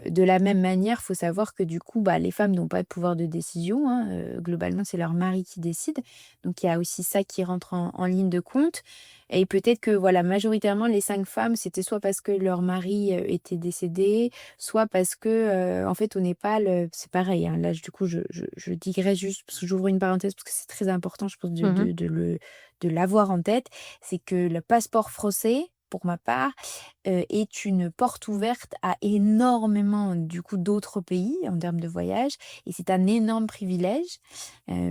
De la même manière, il faut savoir que du coup, les femmes n'ont pas de pouvoir de décision, hein, globalement, c'est leur mari qui décide. Donc il y a aussi ça qui rentre en ligne de compte. Et peut-être que voilà, majoritairement, les 5 femmes, c'était soit parce que leur mari était décédé, soit parce que, en fait, au Népal, c'est pareil, hein. Là, du coup, je digresse juste parce que j'ouvre une parenthèse parce que c'est très important, je pense, Mhm. de l'avoir en tête. C'est que le passeport français, pour ma part, est une porte ouverte à énormément, du coup, d'autres pays en termes de voyage. Et c'est un énorme privilège,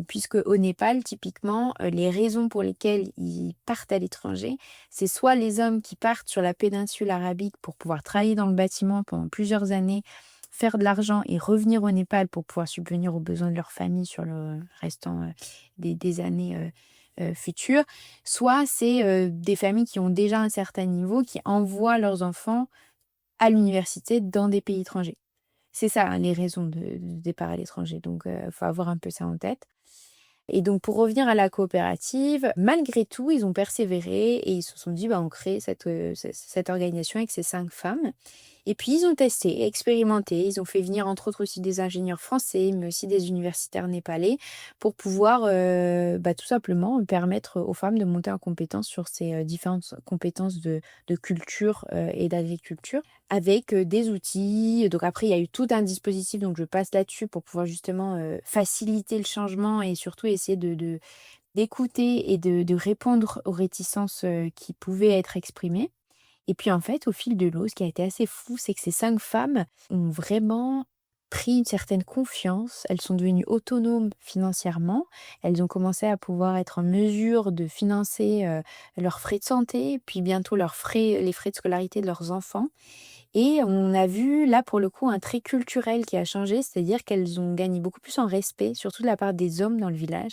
puisque au Népal, typiquement, les raisons pour lesquelles ils partent à l'étranger, c'est soit les hommes qui partent sur la péninsule arabique pour pouvoir travailler dans le bâtiment pendant plusieurs années, faire de l'argent et revenir au Népal pour pouvoir subvenir aux besoins de leur famille sur le restant des années futures, soit c'est des familles qui ont déjà un certain niveau, qui envoient leurs enfants à l'université dans des pays étrangers. C'est ça, hein, les raisons de départ à l'étranger. Donc, il faut avoir un peu ça en tête. Et donc, pour revenir à la coopérative, malgré tout, ils ont persévéré et ils se sont dit, on crée cette organisation avec ces 5 femmes. Et puis, ils ont testé, expérimenté. Ils ont fait venir, entre autres, aussi des ingénieurs français, mais aussi des universitaires népalais, pour pouvoir tout simplement permettre aux femmes de monter en compétence sur ces différentes compétences de culture et d'agriculture, avec des outils. Donc après, il y a eu tout un dispositif, donc je passe là-dessus pour pouvoir justement faciliter le changement et surtout essayer d'écouter et de répondre aux réticences qui pouvaient être exprimées. Et puis en fait, au fil de l'eau, ce qui a été assez fou, c'est que ces 5 femmes ont vraiment pris une certaine confiance. Elles sont devenues autonomes financièrement. Elles ont commencé à pouvoir être en mesure de financer leurs frais de santé, puis bientôt les frais de scolarité de leurs enfants. Et on a vu là pour le coup un trait culturel qui a changé, c'est-à-dire qu'elles ont gagné beaucoup plus en respect, surtout de la part des hommes dans le village.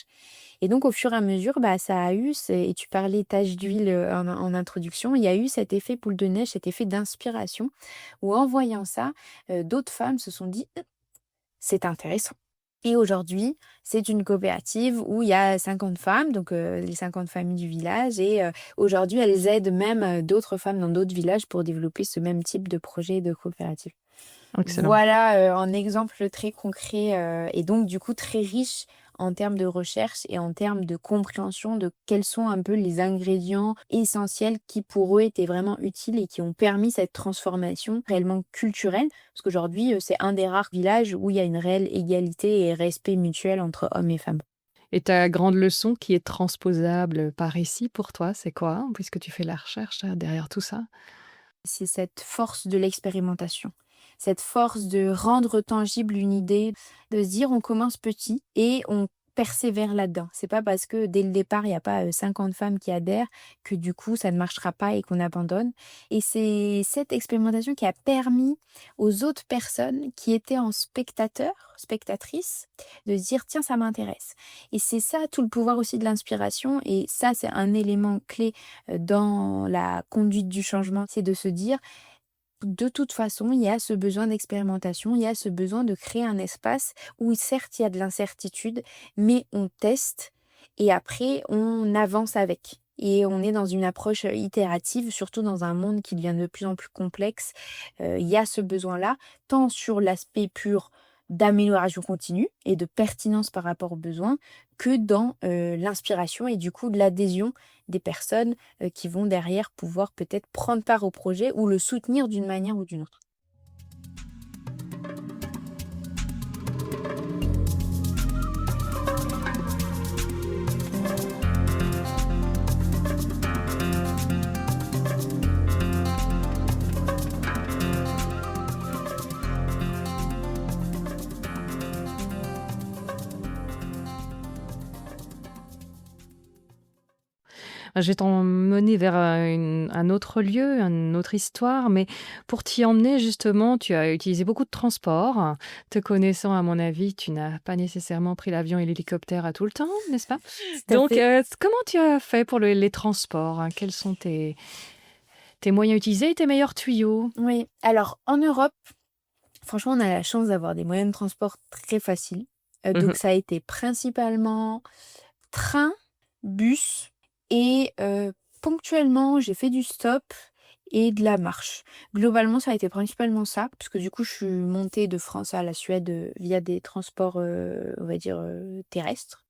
Et donc au fur et à mesure, ça a eu, et tu parlais tache d'huile en introduction, il y a eu cet effet boule de neige, cet effet d'inspiration, où en voyant ça, d'autres femmes se sont dit: C'est intéressant. Et aujourd'hui, c'est une coopérative où il y a 50 femmes, donc les 50 familles du village. Et aujourd'hui, elles aident même d'autres femmes dans d'autres villages pour développer ce même type de projet de coopérative. Excellent. Voilà un exemple très concret et donc du coup très riche en termes de recherche et en termes de compréhension de quels sont un peu les ingrédients essentiels qui pour eux étaient vraiment utiles et qui ont permis cette transformation réellement culturelle. Parce qu'aujourd'hui, c'est un des rares villages où il y a une réelle égalité et respect mutuel entre hommes et femmes. Et ta grande leçon qui est transposable par ici pour toi, c'est quoi? Puisque tu fais la recherche derrière tout ça? C'est cette force de l'expérimentation, cette force de rendre tangible une idée, de se dire on commence petit et on persévère là-dedans. C'est pas parce que dès le départ, il y a pas, 50 femmes qui adhèrent que du coup ça ne marchera pas et qu'on abandonne et c'est cette expérimentation qui a permis aux autres personnes qui étaient en spectateurs, spectatrices, de se dire: «Tiens, ça m'intéresse» et c'est ça tout le pouvoir aussi de l'inspiration et ça, c'est un élément clé dans la conduite du changement, c'est de se dire de toute façon, il y a ce besoin d'expérimentation, il y a ce besoin de créer un espace où certes il y a de l'incertitude, mais on teste et après on avance avec. Et on est dans une approche itérative, surtout dans un monde qui devient de plus en plus complexe. Il y a ce besoin-là, tant sur l'aspect pur d'amélioration continue et de pertinence par rapport aux besoins, que dans l'inspiration et du coup de l'adhésion des personnes qui vont derrière pouvoir peut-être prendre part au projet ou le soutenir d'une manière ou d'une autre. Je vais t'emmener vers, un autre lieu, une autre histoire, mais pour t'y emmener justement, tu as utilisé beaucoup de transports. Te connaissant, à mon avis, tu n'as pas nécessairement pris l'avion et l'hélicoptère à tout le temps, n'est-ce pas? Tout à Donc, fait. comment tu as fait pour les transports, hein? Quels sont tes moyens utilisés et tes meilleurs tuyaux? Oui, alors en Europe, franchement, on a la chance d'avoir des moyens de transport très faciles. Donc Mmh. ça a été principalement train, bus et ponctuellement, j'ai fait du stop et de la marche. Globalement, ça a été principalement ça, parce que du coup, je suis montée de France à la Suède, via des transports, on va dire, terrestres.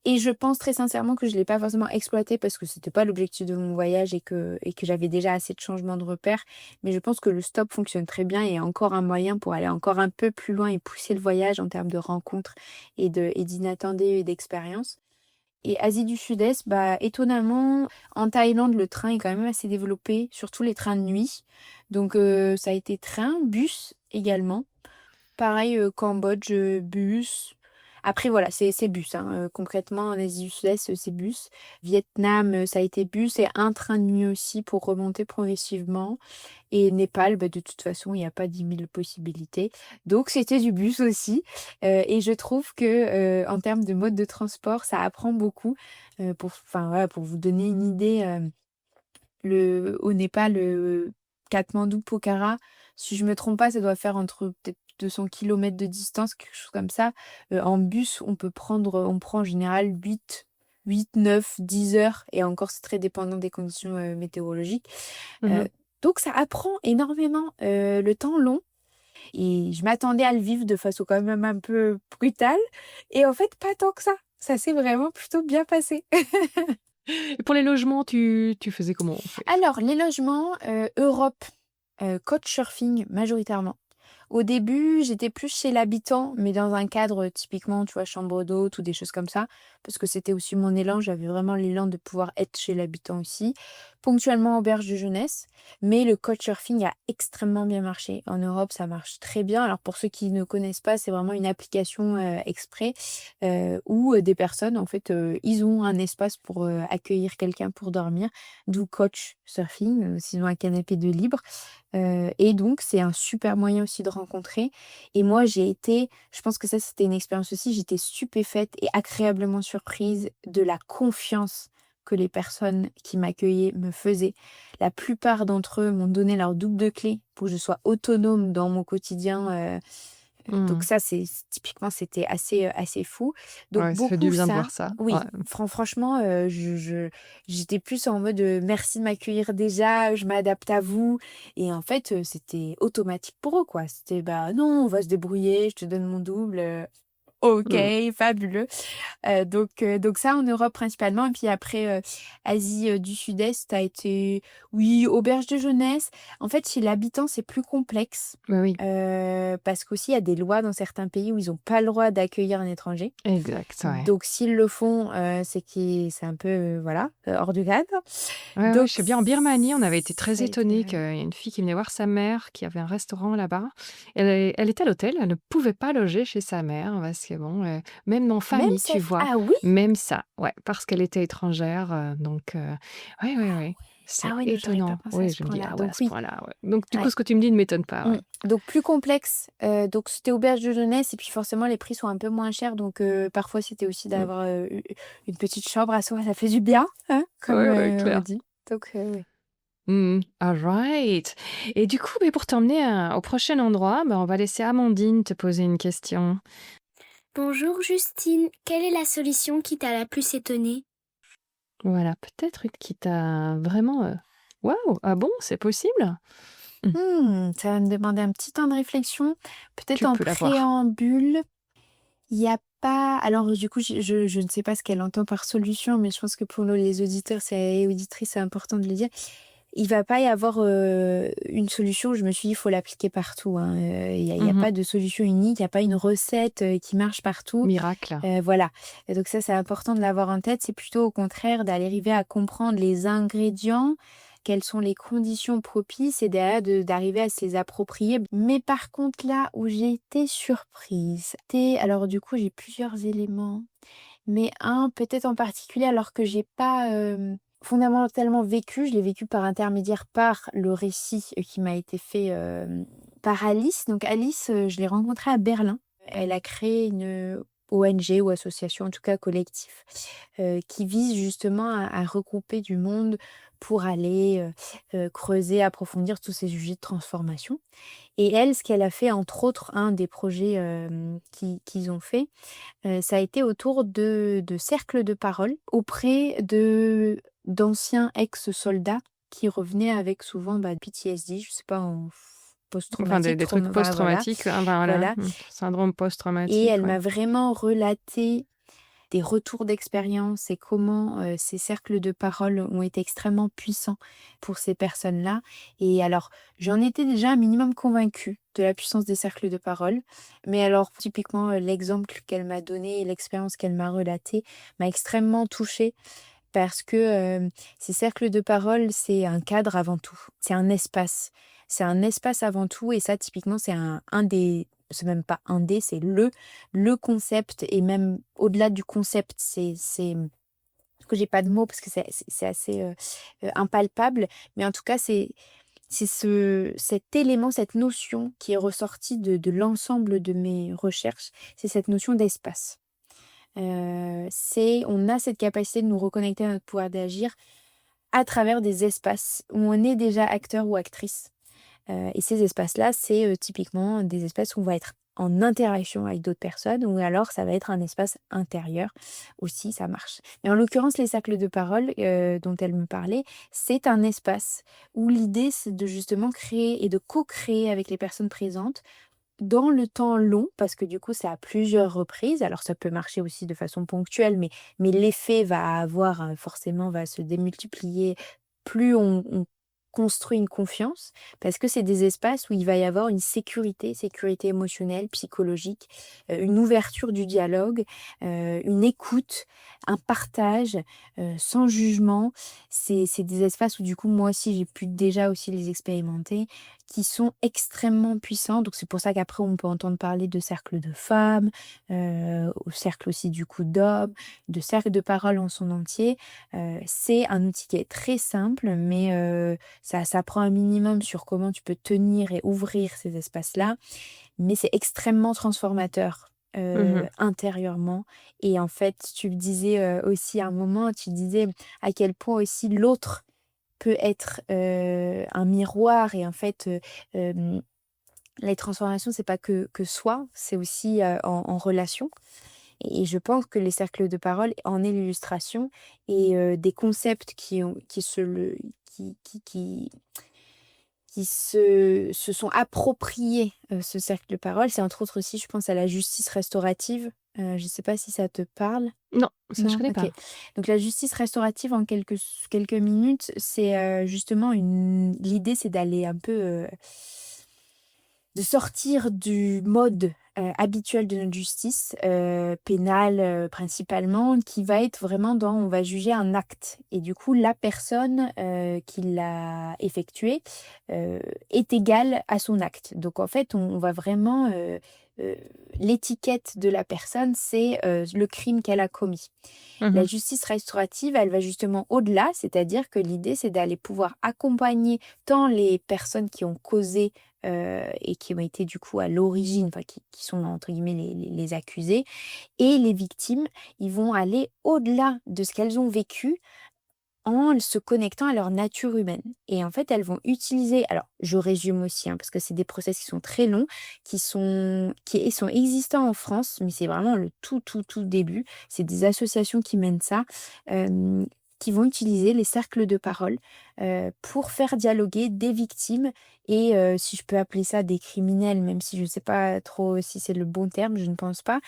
Et je pense très sincèrement que je l'ai pas forcément exploité parce que c'était pas l'objectif de mon voyage et que j'avais déjà assez de changements de repères. Mais je pense que le stop fonctionne très bien et encore un moyen pour aller encore un peu plus loin et pousser le voyage en termes de rencontres et d'inattendus et d'expériences. Et Asie du Sud-Est, bah, étonnamment, en Thaïlande, le train est quand même assez développé, surtout les trains de nuit. Donc ça a été train, bus également. Pareil, Cambodge, bus. Après voilà, c'est bus, hein, concrètement en Asie du Sud-Est, c'est bus. Vietnam, ça a été bus et un train de nuit aussi pour remonter progressivement et Népal, bah, de toute façon, il y a pas 10 000 possibilités. Donc c'était du bus aussi, et je trouve que, en termes de mode de transport, ça apprend beaucoup, pour enfin voilà, pour vous donner une idée, le au Népal, Katmandou, Pokhara, si je me trompe pas, ça doit faire entre peut-être 200 kilomètres de distance, quelque chose comme ça. En bus, on prend en général 8, 9, 10 heures et encore c'est très dépendant des conditions, météorologiques. Heu, Mmh. donc ça apprend énormément, le temps long et je m'attendais à le vivre de façon quand même un peu brutale et en fait pas tant que ça. Ça s'est vraiment plutôt bien passé. Et pour les logements, tu faisais comment, en fait? Alors les logements, Europe, couchsurfing majoritairement. Au début, j'étais plus chez l'habitant, mais dans un cadre, typiquement, tu vois, chambre d'hôte ou des choses comme ça, parce que c'était aussi mon élan. J'avais vraiment l'élan de pouvoir être chez l'habitant aussi. Ponctuellement, auberge de jeunesse, mais le couchsurfing a extrêmement bien marché. En Europe, ça marche très bien. Alors pour ceux qui ne connaissent pas, c'est vraiment une application, exprès, où, des personnes, en fait, ils ont un espace pour, accueillir quelqu'un pour dormir, d'où couchsurfing, s'ils ont un canapé de libre. Et donc c'est un super moyen aussi de rencontrer et moi j'ai été je pense que ça c'était une expérience aussi, j'étais stupéfaite et agréablement surprise de la confiance que les personnes qui m'accueillaient me faisaient. La plupart d'entre eux m'ont donné leur double de clé pour que je sois autonome dans mon quotidien, Donc Mmh. ça, typiquement, c'était assez fou. Donc Ouais, ça fait du beaucoup bien de ça. voir ça. Ouais. Oui, franchement, j'étais plus en mode, «Merci de m'accueillir déjà, je m'adapte à vous» et en fait, c'était automatique pour eux, quoi. C'était: «Bah, non, on va se débrouiller, je te donne mon double, OK, Mmh. fabuleux». Donc ça en Europe principalement et puis après, Asie, du Sud-Est a été, oui, auberge de jeunesse. En fait, chez l'habitant, c'est plus complexe, Bah, oui, parce qu'aussi il y a des lois dans certains pays où ils ont pas le droit d'accueillir un étranger. exact, ouais. Donc s'ils le font, c'est un peu, voilà, hors du cadre. Ouais, ouais, Donc je sais bien, en Birmanie, on avait été ça très a été, étonnés qu'il y a une fille qui venait voir sa mère, qui avait un restaurant là-bas. Elle était à l'hôtel, elle ne pouvait pas loger chez sa mère parce que bon, même en même famille, tu cette vois? ah oui? Même ça, ouais, parce qu'elle était étrangère, donc ouais, ouais, ouais, c'est Ah ouais, non, j'aurais pas étonnant. pensé à Oui, ce je me dis: point-là. «Ah ouais, à Donc ce oui, point-là, ouais». Donc du coup, ouais. ce que tu me dis ne m'étonne pas, Mmh. ouais. Donc plus complexe, donc c'était auberge de jeunesse et puis forcément les prix sont un peu moins chers donc parfois c'était aussi Mmh. d'avoir, u une petite chambre à soi, ça fait du bien, hein, comme, Ouais, ouais, on clair. dit. Donc oui. Mmh. Alright et du coup, beh, pour t'emmener, au prochain endroit, bah, on va laisser Amandine te poser une question. Bonjour Justine, quelle est la solution qui t'a la plus étonnée? Voilà, peut-être une qui t'a vraiment, «Waouh! Ah bon, c'est possible?» Mmh, Ça va me demander un petit temps de réflexion. Peut-être tu en peux l'avoir. préambule, il y a pas alors du coup je ne sais pas ce qu'elle entend par solution, mais je pense que pour nous les auditeurs et auditrices, c'est important de le dire. Il va pas y avoir, une solution, je me suis dit: «Il faut l'appliquer partout», hein, il y a Mmh. pas de solution unique, il y a pas une recette, qui marche partout, Miracle. voilà et donc ça, c'est important de l'avoir en tête. C'est plutôt au contraire d'arriver à comprendre les ingrédients, quelles sont les conditions propices et derrière d'arriver à se les approprier. Mais par contre là où j'ai été surprise, alors du coup, j'ai plusieurs éléments. Mais un peut-être en particulier alors que j'ai pas, fondamentalement vécu, je l'ai vécu par intermédiaire par le récit, qui m'a été fait, par Alice. Donc Alice, je l'ai rencontrée à Berlin. Elle a créé une ONG ou association, en tout cas collectif, qui vise justement à regrouper du monde pour aller, creuser, approfondir tous ces sujets de transformation. Et elle, ce qu'elle a fait, entre autres, un des projets, qu'ils ont fait, ça a été autour de cercles de parole auprès d'anciens ex-soldats qui revenaient avec souvent, bah, PTSD, je sais pas, en Enfin post-traumatique, des trucs voilà, post-traumatiques, hein, ben, voilà, voilà syndrome et post-traumatique, elle ouais. m'a vraiment relaté des retours d'expérience et comment, ces cercles de parole ont été extrêmement puissants pour ces personnes-là et alors, j'en étais déjà un minimum convaincue de la puissance des cercles de parole, mais alors typiquement, l'exemple qu'elle m'a donné et l'expérience qu'elle m'a relatée m'a extrêmement touchée parce que, ces cercles de parole, c'est un cadre avant tout. C'est un espace. C'est un espace avant tout et ça typiquement c'est un des c'est même pas un des, c'est le concept et même au-delà du concept, que j'ai pas de mots parce que c'est assez, impalpable, mais en tout cas c'est cet élément, cette notion qui est ressortie de l'ensemble de mes recherches, c'est cette notion d'espace. On a cette capacité de nous reconnecter à notre pouvoir d'agir à travers des espaces où on est déjà acteur ou actrice. Et ces espaces-là, c'est, typiquement des espaces où on va être en interaction avec d'autres personnes ou alors ça va être un espace intérieur aussi, ça marche. Mais en l'occurrence, les cercles de parole, dont elle me parlait, c'est un espace où l'idée, c'est de justement créer et de co-créer avec les personnes présentes dans le temps long, parce que du coup, c'est à plusieurs reprises. Alors ça peut marcher aussi de façon ponctuelle, mais l'effet va avoir, forcément va se démultiplier plus on construit une confiance, parce que c'est des espaces où il va y avoir une sécurité émotionnelle, psychologique, une ouverture du dialogue, une écoute, un partage, sans jugement. C'est des espaces où du coup, moi aussi, j'ai pu déjà aussi les expérimenter qui sont extrêmement puissants. Donc c'est pour ça qu'après on peut entendre parler de cercles de femmes, au cercle aussi du coup d'hommes, de cercle de parole en son entier. C'est un outil qui est très simple, mais ça s'apprend un minimum sur comment tu peux tenir et ouvrir ces espaces-là, mais c'est extrêmement transformateur. Mmh. Intérieurement et en fait tu le disais, aussi à un moment, tu disais à quel point aussi l'autre peut être, un miroir et en fait, les transformations, c'est pas que soi, c'est aussi en relation. Et je pense que les cercles de parole en est l'illustration et des concepts qui se sont appropriés ce cercle de parole. C'est entre autres aussi, je pense, à la justice restaurative. Je ne sais pas si ça te parle. Non, ça je Non? connais Ok. pas. Donc la justice restaurative, en quelques minutes, c'est justement l'idée, c'est d'aller un peu de sortir du mode habituel de notre justice pénale principalement, qui va être vraiment dans on va juger un acte. Et du coup, la personne qui l'a effectué est égale à son acte. Donc en fait, on va vraiment euh, l'étiquette de la personne, c'est le crime qu'elle a commis. La Mhm. justice restaurative, elle va justement au-delà, c'est-à-dire que l'idée, c'est d'aller pouvoir accompagner tant les personnes qui ont causé et qui ont été du coup à l'origine, enfin, qui sont entre guillemets les accusés, et les victimes, ils vont aller au-delà de ce qu'elles ont vécu en se connectant à leur nature humaine. Et en fait, elles vont utiliser, alors je résume aussi, hein, parce que c'est des process qui sont très longs, qui sont existants en France, mais c'est vraiment le tout début. C'est des associations qui mènent ça, euh, qui vont utiliser les cercles de parole pour faire dialoguer des victimes et, si je peux appeler ça des criminels, même si je ne sais pas trop si c'est le bon terme, je ne pense pas.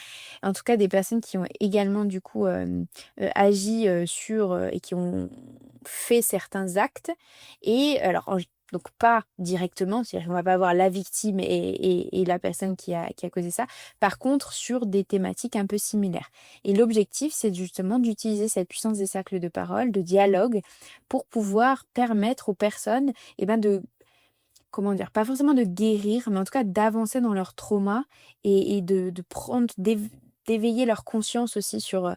En tout cas, des personnes qui ont également du coup agi sur et qui ont fait certains actes. Et alors, donc pas directement, c'est-à-dire qu'on va pas avoir la victime et la personne qui a causé ça. Par contre, sur des thématiques un peu similaires. Et l'objectif, c'est justement d'utiliser cette puissance des cercles de parole, de dialogue, pour pouvoir permettre aux personnes de, comment dire, pas forcément de guérir, mais en tout cas d'avancer dans leur trauma et de prendre, d'éveiller leur conscience aussi sur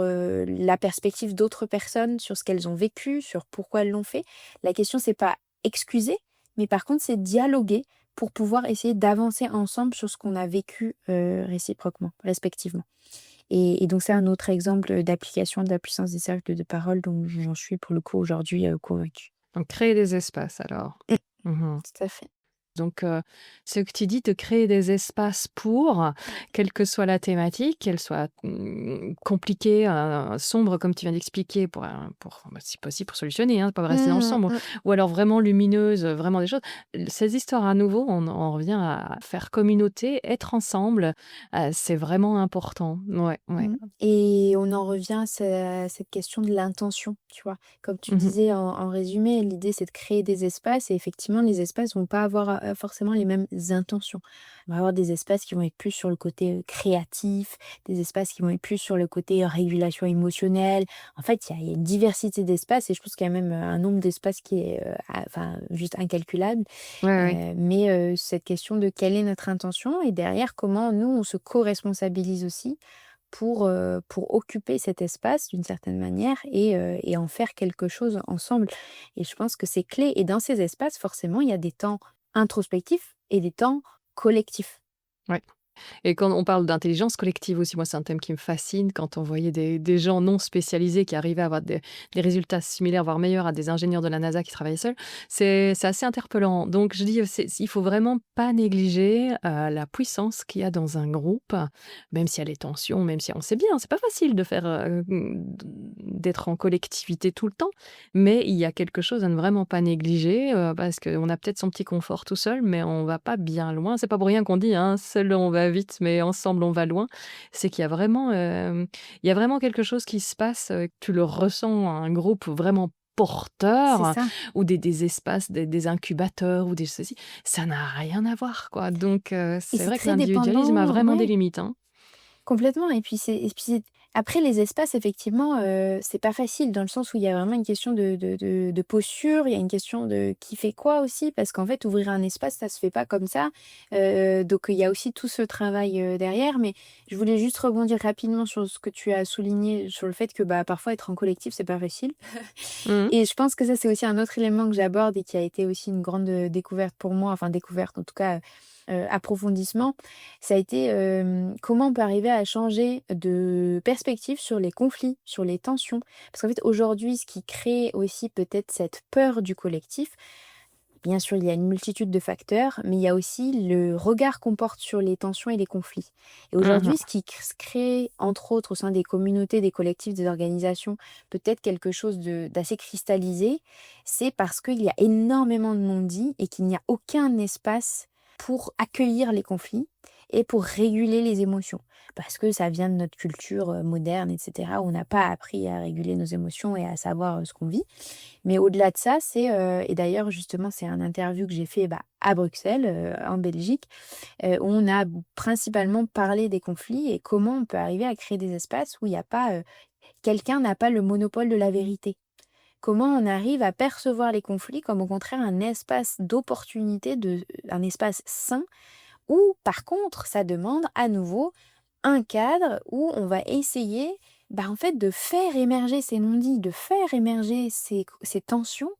la perspective d'autres personnes, sur ce qu'elles ont vécu, sur pourquoi elles l'ont fait. La question, c'est pas excuser, mais par contre, c'est dialoguer pour pouvoir essayer d'avancer ensemble sur ce qu'on a vécu réciproquement, respectivement. Et donc, c'est un autre exemple d'application de la puissance des cercles de parole dont j'en suis pour le coup aujourd'hui convaincue. Donc créer des espaces alors. Mhm. Tout à fait. Donc, ce que tu dis, de créer des espaces pour, quelle que soit la thématique, qu'elle soit compliquée, sombre, comme tu viens d'expliquer, bah, si possible, pour solutionner, hein, pas rester dans le Mmh sombre, mh. ou alors vraiment lumineuse, vraiment des choses. Ces histoires, à nouveau, on revient à faire communauté, être ensemble, c'est vraiment important. Ouais, ouais. Mmh. Et on en revient à cette question de l'intention, tu vois? Comme tu Mhm. disais en résumé, l'idée, c'est de créer des espaces et effectivement, les espaces vont pas avoir, forcément les mêmes intentions. On va avoir des espaces qui vont être plus sur le côté, créatif, des espaces qui vont être plus sur le côté régulation émotionnelle. En fait, il y a une diversité d'espaces et je pense qu'il y a même, un nombre d'espaces qui est, enfin, juste incalculable. Ouais, ouais. Mais cette question de quelle est notre intention et derrière, comment nous, on se co-responsabilise aussi pour occuper cet espace d'une certaine manière et en faire quelque chose ensemble. Et je pense que c'est clé. Et dans ces espaces, forcément, il y a des temps introspectifs et des temps collectifs. Ouais. Et quand on parle d'intelligence collective aussi, moi, c'est un thème qui me fascine quand on voyait des gens non spécialisés qui arrivaient à avoir des résultats similaires, voire meilleurs à des ingénieurs de la NASA qui travaillaient seuls. C'est assez interpellant. Donc, je dis, il faut vraiment pas négliger la puissance qu'il y a dans un groupe, même s'il y a les tensions, même si on sait bien, c'est pas facile de faire, d'être en collectivité tout le temps, mais il y a quelque chose à ne vraiment pas négliger parce qu'on a peut-être son petit confort tout seul, mais on va pas bien loin. C'est pas pour rien qu'on dit, hein, seul on va vite, mais ensemble on va loin. C'est qu'il y a vraiment, il y a vraiment quelque chose qui se passe, tu le ressens, un groupe vraiment C'est porteur ça. ou des espaces, des incubateurs ou des ceci, ça n'a rien à voir, quoi. Donc Et c'est c'est vrai que très l'individualisme a dépendant, vraiment des ouais. limites, hein. Complètement après les espaces effectivement, c'est pas facile dans le sens où il y a vraiment une question de posture, il y a une question de qui fait quoi aussi parce qu'en fait ouvrir un espace ça se fait pas comme ça, donc il y a aussi tout ce travail, derrière. Mais je voulais juste rebondir rapidement sur ce que tu as souligné sur le fait que, bah, parfois être en collectif c'est pas facile. Mmh. Et je pense que ça c'est aussi un autre élément que j'aborde et qui a été aussi une grande, découverte pour moi, enfin découverte en tout cas, approfondissement. Ça a été, comment on peut arriver à changer de perspective sur les conflits, sur les tensions. Parce qu'en fait, aujourd'hui, ce qui crée aussi peut-être cette peur du collectif, Bien sûr, il y a une multitude de facteurs, mais il y a aussi le regard qu'on porte sur les tensions et les conflits. Et Mhm. aujourd'hui, ce qui se crée, entre autres, au sein des communautés, des collectifs, des organisations, peut-être quelque chose d'assez cristallisé, c'est parce qu'il y a énormément de non-dits et qu'il n'y a aucun espace pour accueillir les conflits et pour réguler les émotions. Parce que ça vient de notre culture moderne, etc., où on n'a pas appris à réguler nos émotions et à savoir ce qu'on vit. Mais au-delà de ça, et d'ailleurs justement c'est un interview que j'ai fait, à Bruxelles, en Belgique, où on a principalement parlé des conflits et comment on peut arriver à créer des espaces où il y a pas, quelqu'un n'a pas le monopole de la vérité. Comment on arrive à percevoir les conflits comme au contraire un espace d'opportunité, un espace sain où par contre ça demande à nouveau un cadre où on va essayer, en fait de faire émerger ces non-dits, de faire émerger ces tensions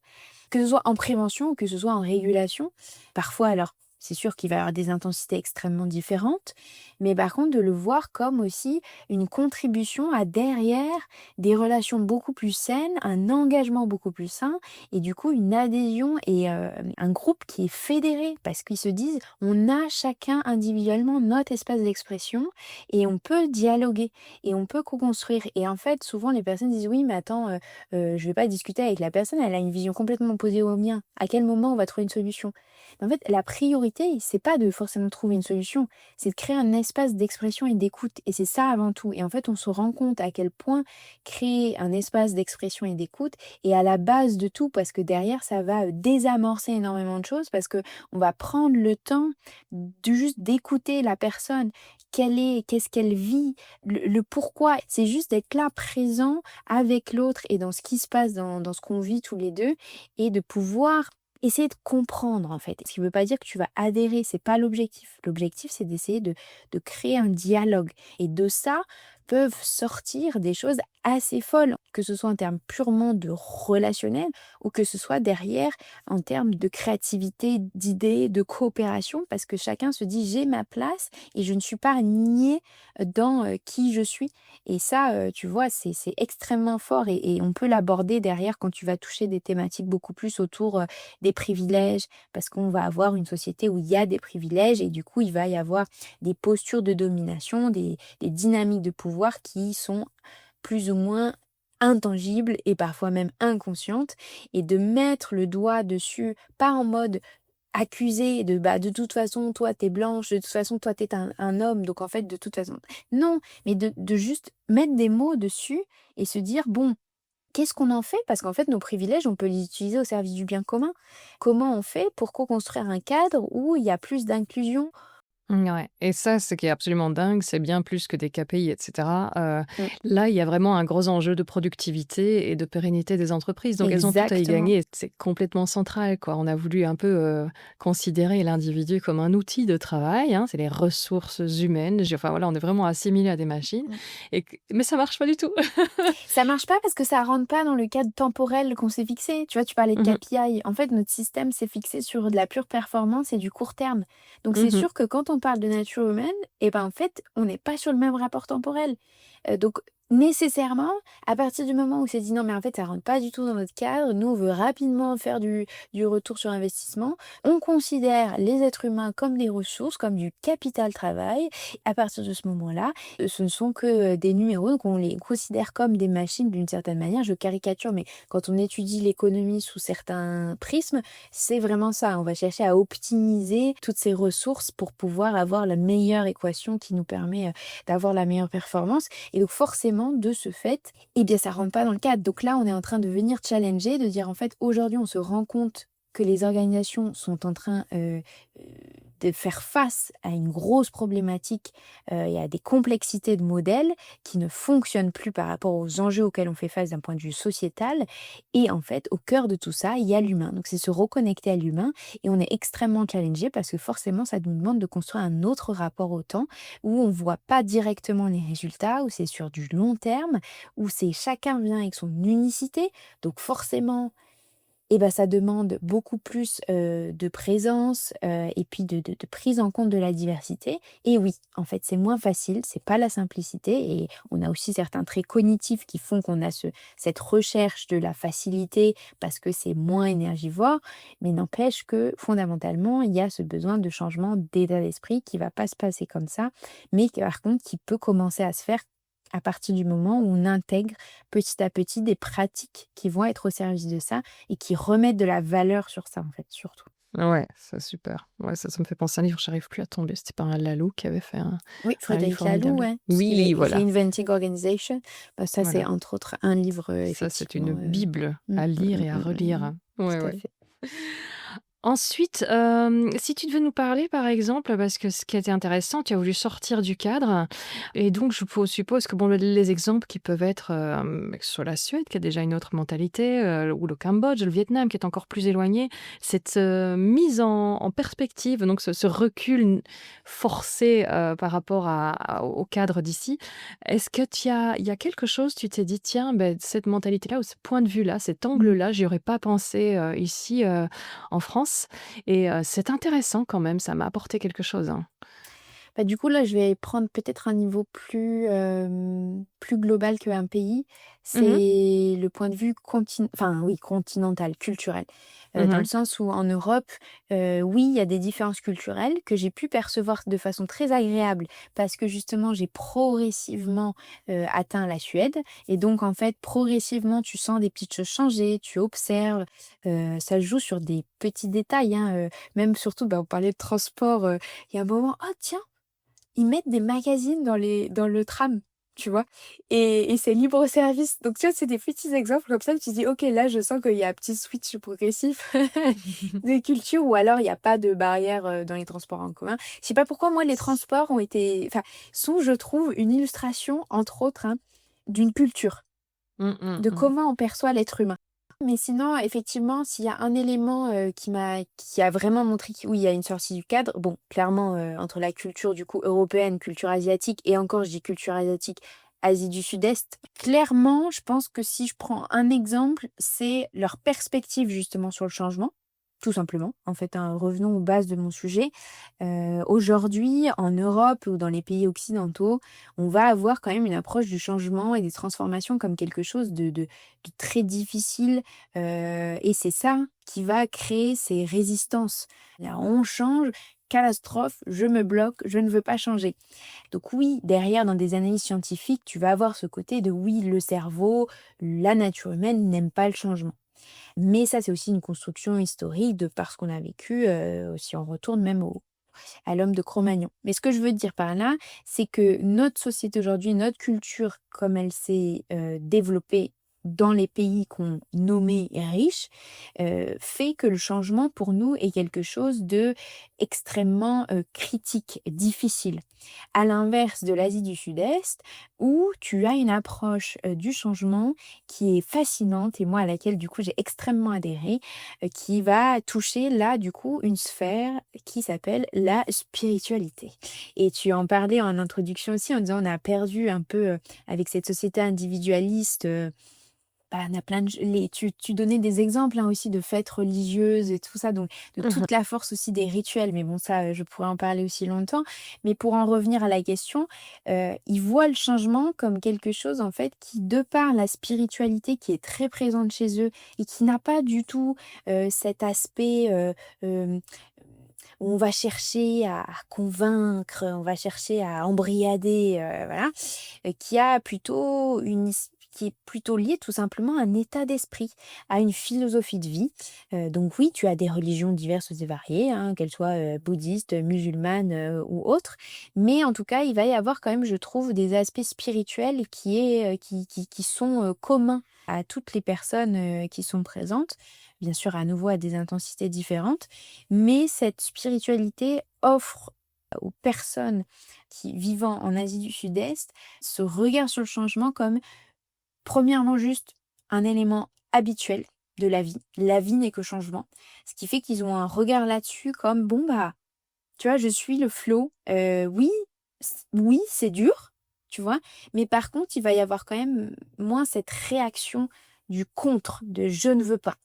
que ce soit en prévention ou que ce soit en régulation. Parfois, alors, c'est sûr qu'il va y avoir des intensités extrêmement différentes, mais par contre, de le voir comme aussi une contribution à derrière des relations beaucoup plus saines, un engagement beaucoup plus sain, et du coup, une adhésion et un groupe qui est fédéré, parce qu'ils se disent, on a chacun individuellement notre espace d'expression, et on peut dialoguer, et on peut co-construire. Et en fait, souvent, les personnes disent, oui, mais attends, je vais pas discuter avec la personne, elle a une vision complètement opposée au mien. À quel moment on va trouver une solution? En fait, la priorité, c'est pas de forcément trouver une solution, c'est de créer un espace d'expression et d'écoute. Et c'est ça avant tout. Et en fait, on se rend compte à quel point créer un espace d'expression et d'écoute est à la base de tout, parce que derrière, ça va désamorcer énormément de choses, parce que on va prendre le temps de juste d'écouter la personne, qu'est-ce qu'elle vit, le pourquoi. C'est juste d'être là, présent avec l'autre et dans ce qui se passe dans ce qu'on vit tous les deux, et de pouvoir essayer de comprendre en fait. Ce qui ne veut pas dire que tu vas adhérer, c'est pas l'objectif. L'objectif, c'est d'essayer de créer un dialogue. Et de ça peuvent sortir des choses assez folles, que ce soit en termes purement de relationnel ou que ce soit derrière en termes de créativité, d'idées, de coopération, parce que chacun se dit j'ai ma place et je ne suis pas nié dans qui je suis. Et ça, tu vois, c'est extrêmement fort, et on peut l'aborder derrière quand tu vas toucher des thématiques beaucoup plus autour des privilèges, parce qu'on va avoir une société où il y a des privilèges et du coup, il va y avoir des postures de domination, des dynamiques de pouvoir qui sont plus ou moins intangibles et parfois même inconscientes, et de mettre le doigt dessus, pas en mode accusé de toute façon, toi, t'es blanche, de toute façon, toi, t'es un homme, donc en fait, de toute façon. Non, mais de juste mettre des mots dessus et se dire, bon, qu'est-ce qu'on en fait? Parce qu'en fait, nos privilèges, on peut les utiliser au service du bien commun. Comment on fait pour co-construire un cadre où il y a plus d'inclusion? Ouais, et ça, ce qui est absolument dingue, c'est bien plus que des KPI et cetera. Mm. Là, il y a vraiment un gros enjeu de productivité et de pérennité des entreprises, donc elles ont tout à y Exactement. gagner. C'est complètement central, quoi. On a voulu un peu, considérer l'individu comme un outil de travail, hein, c'est les ressources humaines. J'ai enfin, voilà, on est vraiment assimilés à des machines mais ça marche pas du tout. Ça marche pas parce que ça rentre pas dans le cadre temporel qu'on s'est fixé. Tu vois, tu parlais de Mmh mh. KPI. En fait, notre système s'est fixé sur de la pure performance et du court terme. Donc, c'est Mmh. sûr que quand on parle de nature humaine, en fait, on n'est pas sur le même rapport temporel. Donc, nécessairement, à partir du moment où c'est dit non, mais en fait, ça rentre pas du tout dans notre cadre, nous, on veut rapidement faire du retour sur investissement, on considère les êtres humains comme des ressources, comme du capital travail. À partir de ce moment-là, ce ne sont que des numéros, donc on les considère comme des machines d'une certaine manière. Je caricature, mais quand on étudie l'économie sous certains prismes, c'est vraiment ça. On va chercher à optimiser toutes ces ressources pour pouvoir avoir la meilleure équation qui nous permet d'avoir la meilleure performance. Et donc forcément, de ce fait, ça rentre pas dans le cadre. Donc là, on est en train de venir challenger, de dire en fait, aujourd'hui, on se rend compte que les organisations sont en train de faire face à une grosse problématique et à des complexités de modèles qui ne fonctionnent plus par rapport aux enjeux auxquels on fait face d'un point de vue sociétal. Et en fait, au cœur de tout ça, il y a l'humain. Donc c'est se reconnecter à l'humain, et on est extrêmement challengé parce que forcément, ça nous demande de construire un autre rapport au temps où on voit pas directement les résultats, où c'est sur du long terme, où c'est chacun vient avec son unicité. Donc forcément, et ben ça demande beaucoup plus de présence et puis de prise en compte de la diversité. Et oui, en fait, c'est moins facile, c'est pas la simplicité. Et on a aussi certains traits cognitifs qui font qu'on a cette recherche de la facilité parce que c'est moins énergivore. Mais n'empêche que fondamentalement, il y a ce besoin de changement d'état d'esprit qui va pas se passer comme ça, mais par contre qui peut commencer à se faire à partir du moment où on intègre petit à petit des pratiques qui vont être au service de ça et qui remettent de la valeur sur ça, en fait, surtout. Ouais, c'est super. Ouais, ça me fait penser à un livre, j'arrive plus à tomber. C'était pas un Laloux qui avait fait Oui, un livre Frédéric Laloux, formidable. ouais, tout ce qu'il Oui, est voilà, Reinventing Organization, bah, ça, c'est voilà. entre autres un livre, Ça, c'est une effectivement, bible à lire et à relire. Ouais, tout à ouais. fait. Ensuite, si tu devais nous parler, par exemple, parce que ce qui était intéressant, tu as voulu sortir du cadre et donc suppose que, bon, les exemples qui peuvent être, que ce soit la Suède qui a déjà une autre mentalité, ou le Cambodge, le Vietnam qui est encore plus éloigné, cette, mise en perspective, donc ce recul forcé, par rapport au cadre d'ici. Est-ce que il y a quelque chose, tu t'es dit: «Tiens, beh, cette mentalité-là ou ce point de vue-là, cet Mmh. angle-là, j'y aurais pas pensé, ici, en France et c'est intéressant quand même, ça m'a apporté quelque chose, hein. Bah, du coup, là, je vais prendre peut-être un niveau plus global qu'un pays. Mmh. C'est le point de vue enfin, oui, continental, culturel. Dans le Mmh. sens où en Europe, oui, il y a des différences culturelles que j'ai pu percevoir de façon très agréable parce que justement, j'ai progressivement, atteint la Suède et donc en fait, progressivement, tu sens des petites choses changer, tu observes, ça se joue sur des petits détails, hein, même surtout, bah, on parlait de transport, il y a un moment: «Oh tiens, ils mettent des magazines dans le tram», tu vois? Et c'est libre service. Donc tu vois, c'est des petits exemples comme ça où tu dis: «OK, là, je sens qu'il y a un petit switch progressif de culture» ou alors il y a pas de barrière, dans les transports en commun. Je sais pas pourquoi moi les transports ont été enfin, sont je trouve une illustration entre autres, hein, d'une culture, Mmh, mmh, de mmh. comment on perçoit l'être humain. Mais sinon, effectivement, s'il y a un élément, qui a vraiment montré que oui, il y a une sortie du cadre, bon, clairement, entre la culture du coup européenne, culture asiatique et encore je dis culture asiatique, Asie du Sud-Est, clairement, je pense que si je prends un exemple, c'est leur perspective justement sur le changement, tout simplement. En fait, hein, revenons aux bases de mon sujet. Aujourd'hui, en Europe ou dans les pays occidentaux, on va avoir quand même une approche du changement et des transformations comme quelque chose de très difficile, et c'est ça qui va créer ces résistances. Là, on change, catastrophe, je me bloque, je ne veux pas changer. Donc oui, derrière, dans des analyses scientifiques, tu vas avoir ce côté de oui, le cerveau, la nature humaine n'aime pas le changement. Mais ça, c'est aussi une construction historique de par ce qu'on a vécu, si on retourne même à l'homme de Cro-Magnon. Mais ce que je veux dire par là, c'est que notre société aujourd'hui, notre culture, comme elle s'est développée dans les pays qu'on nommait riches, fait que le changement pour nous est quelque chose de extrêmement critique, difficile. À l'inverse de l'Asie du Sud-Est, où tu as une approche du changement qui est fascinante et moi à laquelle du coup j'ai extrêmement adhéré, qui va toucher là du coup une sphère qui s'appelle la spiritualité. Et tu en parlais en introduction aussi en disant on a perdu un peu avec cette société individualiste. Bah, on a plein de tu donnais des exemples, hein, aussi de fêtes religieuses et tout ça, donc de Mmh. toute la force aussi des rituels. Mais bon, ça, je pourrais en parler aussi longtemps. Mais pour en revenir à la question, ils voient le changement comme quelque chose, en fait, qui, de par la spiritualité qui est très présente chez eux et qui n'a pas du tout, cet aspect, où on va chercher à convaincre, on va chercher à embriader, voilà, qui a plutôt qui est plutôt lié tout simplement à un état d'esprit, à une philosophie de vie. Donc oui, tu as des religions diverses et variées, hein, qu'elles soient, bouddhistes, musulmanes, ou autres. Mais en tout cas, il va y avoir quand même, je trouve, des aspects spirituels qui sont, communs à toutes les personnes, qui sont présentes. Bien sûr, à nouveau à des intensités différentes. Mais cette spiritualité offre aux personnes qui vivant en Asie du Sud-Est ce regard sur le changement comme, premièrement, juste un élément habituel de la vie. La vie n'est que changement. Ce qui fait qu'ils ont un regard là-dessus comme, bon, bah, tu vois, je suis le flot. Oui, oui, c'est dur, tu vois, mais par contre, il va y avoir quand même moins cette réaction du contre, de je ne veux pas.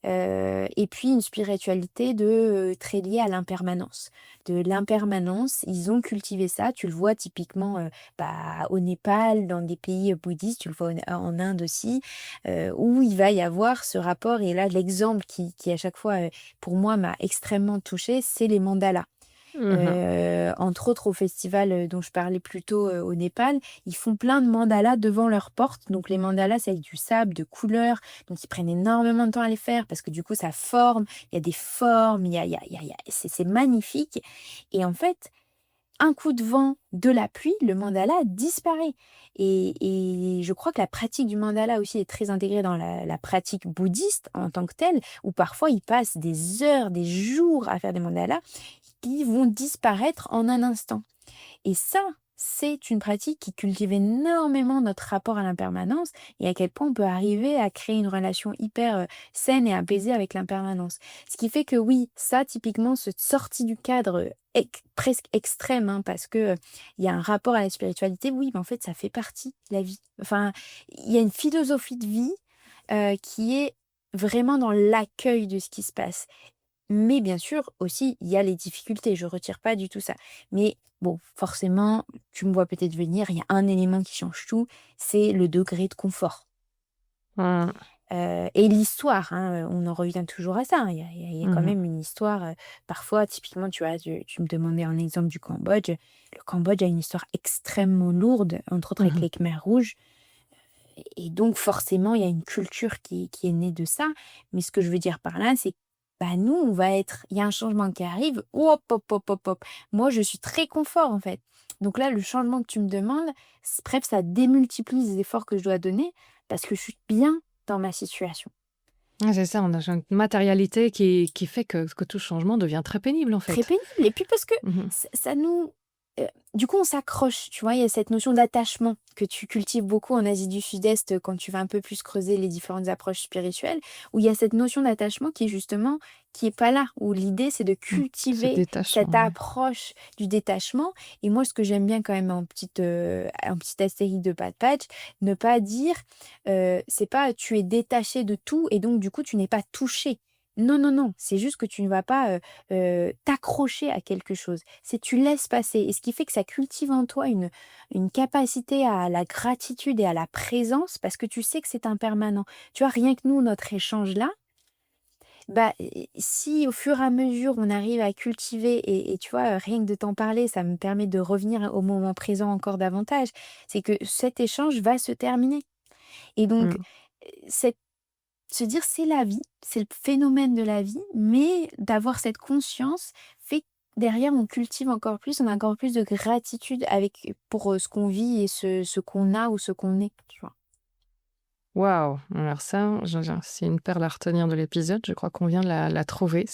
Et puis une spiritualité très liée à l'impermanence. De l'impermanence, ils ont cultivé ça, tu le vois typiquement au Népal, dans des pays bouddhistes, tu le vois en Inde aussi, où il va y avoir ce rapport. Et là, l'exemple qui à chaque fois, pour moi, m'a extrêmement touchée, c'est les mandalas. Mhm. Entre autres au festival dont je parlais plus tôt au Népal, ils font plein de mandalas devant leur porte. Donc les mandalas, c'est avec du sable, de couleurs. Donc ils prennent énormément de temps à les faire parce que du coup ça forme. Il y a des formes, c'est magnifique. Et en fait, un coup de vent, de la pluie, le mandala disparaît. Et je crois que la pratique du mandala aussi est très intégrée dans la pratique bouddhiste en tant que telle, où parfois ils passent des heures, des jours à faire des mandalas qui vont disparaître en un instant. Et ça, c'est une pratique qui cultive énormément notre rapport à l'impermanence et à quel point on peut arriver à créer une relation hyper saine et apaisée avec l'impermanence. Ce qui fait que oui, ça, typiquement, cette sortie du cadre presque extrême, hein, parce que il y a un rapport à la spiritualité, oui, mais en fait, ça fait partie de la vie. Enfin, il y a une philosophie de vie qui est vraiment dans l'accueil de ce qui se passe. Mais bien sûr, aussi, il y a les difficultés, je retire pas du tout ça. Mais bon, forcément, tu me vois peut-être venir, il y a un élément qui change tout, c'est le degré de confort. Mhm. Et l'histoire, hein, on en revient toujours à ça, hein. Il y a quand Mhm. même une histoire, parfois, typiquement, tu vois, tu me demandais un exemple du Cambodge. Le Cambodge a une histoire extrêmement lourde, entre autres avec Mhm. les Khmers rouges. Et donc, forcément, il y a une culture qui est née de ça. Mais ce que je veux dire par là, c'est que bah, nous, il y a un changement qui arrive. Hop, hop, hop, hop, hop. Moi, je suis très confort, en fait. Donc là, le changement que tu me demandes, bref, ça démultiplie les efforts que je dois donner parce que je suis bien dans ma situation. Ouais, c'est ça, on a une matérialité qui fait que tout changement devient très pénible, en Très fait. pénible. Et puis parce que Mhm. ça nous... du coup, on s'accroche, tu vois, il y a cette notion d'attachement que tu cultives beaucoup en Asie du Sud-Est quand tu vas un peu plus creuser les différentes approches spirituelles, où il y a cette notion d'attachement qui est justement, qui est pas là, où l'idée c'est de Ce cultiver cette détachement, ouais. approche du détachement. Et moi, ce que j'aime bien quand même en petite astérisque de pas de patch, ne pas dire, c'est pas tu es détaché de tout et donc du coup tu n'es pas touché. Non, non, non, c'est juste que tu ne vas pas t'accrocher à quelque chose. C'est tu laisses passer. Et ce qui fait que ça cultive en toi une capacité à la gratitude et à la présence parce que tu sais que c'est impermanent. Tu vois, rien que nous, notre échange là, bah, si au fur et à mesure on arrive à cultiver et tu vois, rien que de t'en parler, ça me permet de revenir au moment présent encore davantage, c'est que cet échange va se terminer. Et donc, Mm. cette se dire: «C'est la vie, c'est le phénomène de la vie», mais d'avoir cette conscience fait que derrière on cultive encore plus, on a encore plus de gratitude pour, ce qu'on vit et ce qu'on a ou ce qu'on est, tu vois? Waouh! Alors ça, c'est une perle à retenir de l'épisode. Je crois qu'on vient de la trouver.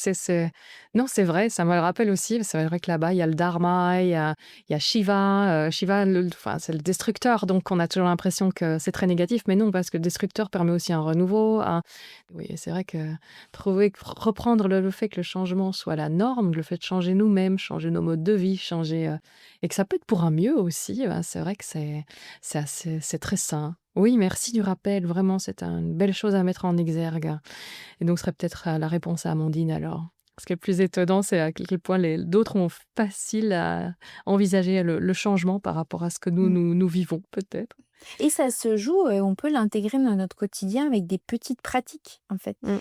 Non, c'est vrai, ça me le rappelle aussi. C'est vrai que là-bas, il y a le dharma, il y a Shiva. Shiva, enfin, c'est le destructeur, donc on a toujours l'impression que c'est très négatif, mais non, parce que le destructeur permet aussi un renouveau. Oui, c'est vrai que reprendre le fait que le changement soit la norme, le fait de changer nous-mêmes, changer nos modes de vie, et que ça peut être pour un mieux aussi, ben, c'est vrai que c'est très sain. Oui, merci du rappel. Vraiment, c'est une belle chose à mettre en exergue. Et donc, ce serait peut-être la réponse à Amandine alors. Ce qui est le plus étonnant, c'est à quel point d'autres ont facile à envisager le changement par rapport à ce que nous, Mmh. nous vivons, peut-être. Et ça se joue, on peut l'intégrer dans notre quotidien avec des petites pratiques, en fait. Mm.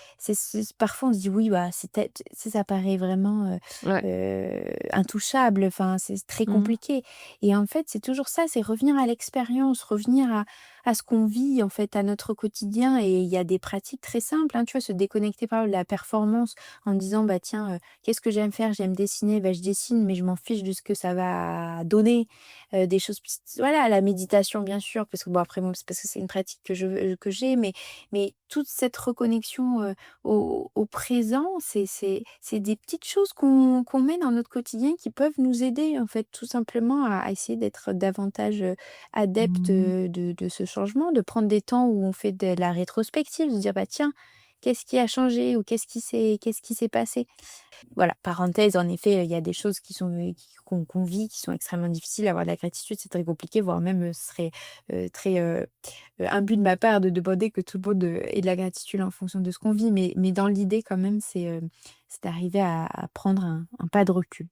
Parfois on se dit: «Oui, bah, ça paraît vraiment, Ouais. intouchable, enfin, c'est très Mm. compliqué» et en fait, c'est toujours ça, c'est revenir à l'expérience, revenir à ce qu'on vit, en fait, à notre quotidien et il y a des pratiques très simples, hein, tu vois? Se déconnecter, par exemple, de la performance en disant: «Bah, tiens, qu'est-ce que j'aime faire? J'aime dessiner, bah, je dessine, mais je m'en fiche de ce que ça va donner». Des choses voilà, la méditation bien sûr, parce que bon après bon, c'est parce que c'est une pratique que j'ai, mais toute cette reconnexion, au présent, c'est des petites choses qu'on met dans notre quotidien qui peuvent nous aider en fait, tout simplement à essayer d'être davantage, adeptes, Mm. de ce changement, de prendre des temps où on fait de la rétrospective, de se dire: «Bah tiens, qu'est-ce qui a changé ou qu'est-ce qui s'est passé. Voilà, parenthèse, en effet, il y a des choses qu'on vit, qui sont extrêmement difficiles. Avoir de la gratitude, c'est très compliqué, voire même ce serait très imbu de ma part de demander que tout le monde ait de la gratitude en fonction de ce qu'on vit. Mais dans l'idée, quand même, c'est d'arriver à prendre un pas de recul.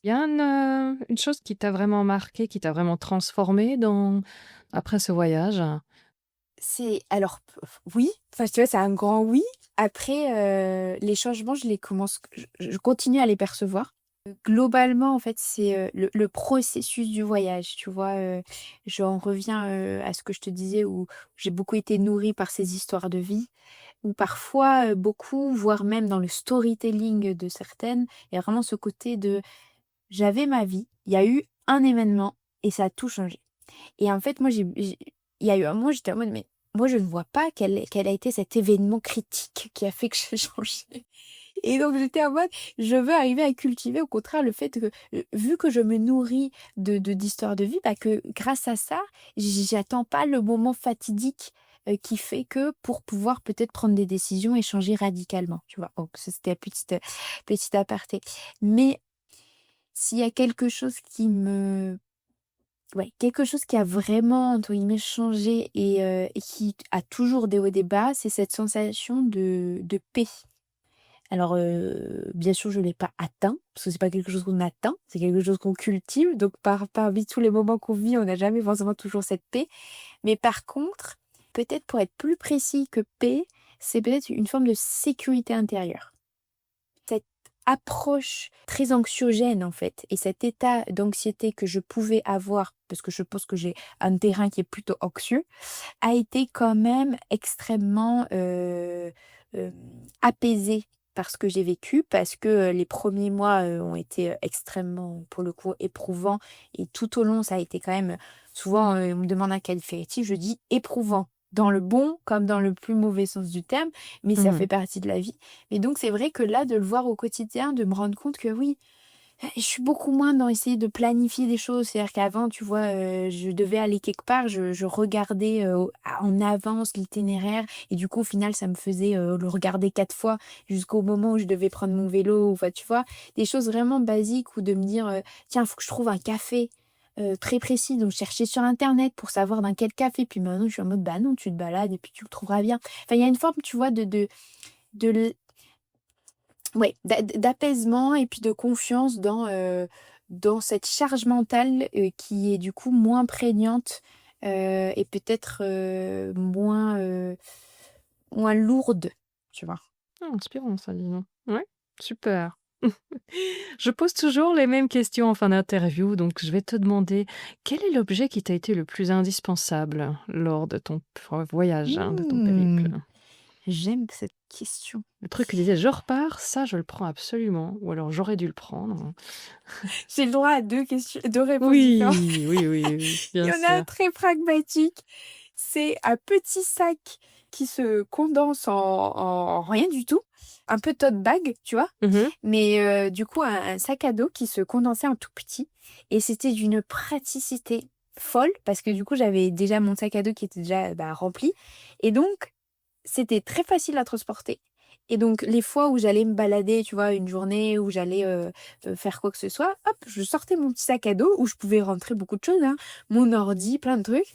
Il y a une chose qui t'a vraiment marqué, qui t'a vraiment transformé après ce voyage? Alors, oui, enfin, tu vois, c'est un grand oui. Après, les changements, je continue à les percevoir. Globalement, en fait, c'est le processus du voyage, tu vois. J'en reviens à ce que je te disais, où j'ai beaucoup été nourrie par ces histoires de vie, où parfois, beaucoup, voire même dans le storytelling de certaines, il y a vraiment ce côté de j'avais ma vie, il y a eu un événement et ça a tout changé. Et en fait, moi, il y a eu un moment, j'étais en mode, mais moi, je ne vois pas quel a été cet événement critique qui a fait que j'ai changé. Et donc, j'étais en mode, je veux arriver à cultiver, au contraire, le fait que, vu que je me nourris d'histoires de vie, bah, que grâce à ça, j'attends pas le moment fatidique qui fait que pour pouvoir peut-être prendre des décisions et changer radicalement, tu vois. Donc, ça, c'était un petit aparté. Mais s'il y a quelque chose quelque chose qui a vraiment, entre guillemets, changé et qui a toujours des hauts et des bas, c'est cette sensation de paix. Alors, bien sûr, je ne l'ai pas atteint, parce que c'est pas quelque chose qu'on atteint, c'est quelque chose qu'on cultive. Donc, parmi tous les moments qu'on vit, on n'a jamais forcément toujours cette paix. Mais par contre, peut-être pour être plus précis que paix, c'est peut-être une forme de sécurité intérieure. Cette approche très anxiogène, en fait, et cet état d'anxiété que je pouvais avoir, parce que je pense que j'ai un terrain qui est plutôt anxieux, a été quand même extrêmement apaisé par ce que j'ai vécu, parce que les premiers mois ont été extrêmement, pour le coup, éprouvants, et tout au long, ça a été quand même, souvent on me demande un qualificatif, je dis éprouvant, dans le bon comme dans le plus mauvais sens du terme, mais ça Mmh. fait partie de la vie. Et donc c'est vrai que là, de le voir au quotidien, de me rendre compte que oui, je suis beaucoup moins dans essayer de planifier des choses. C'est-à-dire qu'avant, tu vois, je devais aller quelque part, je regardais en avance l'itinéraire et du coup, au final, ça me faisait le regarder 4 fois jusqu'au moment où je devais prendre mon vélo. Enfin, tu vois, des choses vraiment basiques ou de me dire, tiens, il faut que je trouve un café très précis. Donc, je cherchais sur Internet pour savoir dans quel café. Puis maintenant, je suis en mode, bah non, tu te balades et puis tu le trouveras bien. Enfin, il y a une forme, tu vois, de ouais, d'apaisement et puis de confiance dans cette charge mentale, qui est du coup moins prégnante, et peut-être, moins lourde, tu vois? Ah, inspirant ça, dis donc. Ouais, super. Je pose toujours les mêmes questions en fin d'interview, donc je vais te demander, quel est l'objet qui t'a été le plus indispensable lors de ton voyage, hein, de ton périple? Mmh, j'aime cette question. Le truc que tu disais: «Je repars, ça je le prends absolument» ou alors «J'aurais dû le prendre». J'ai le droit à 2 réponses différentes. Oui, oui, oui, oui, Il bien y en a un sûr. très pragmatique, c'est un petit sac qui se condense en rien du tout, un peu tote bag, tu vois? Mmh. Mais du coup, un sac à dos qui se condensait en tout petit et c'était d'une praticité folle parce que du coup, j'avais déjà mon sac à dos qui était déjà, bah, rempli et donc c'était très facile à transporter et donc les fois où j'allais me balader, tu vois, une journée où j'allais, faire quoi que ce soit, hop, je sortais mon petit sac à dos où je pouvais rentrer beaucoup de choses, hein, mon ordi, plein de trucs,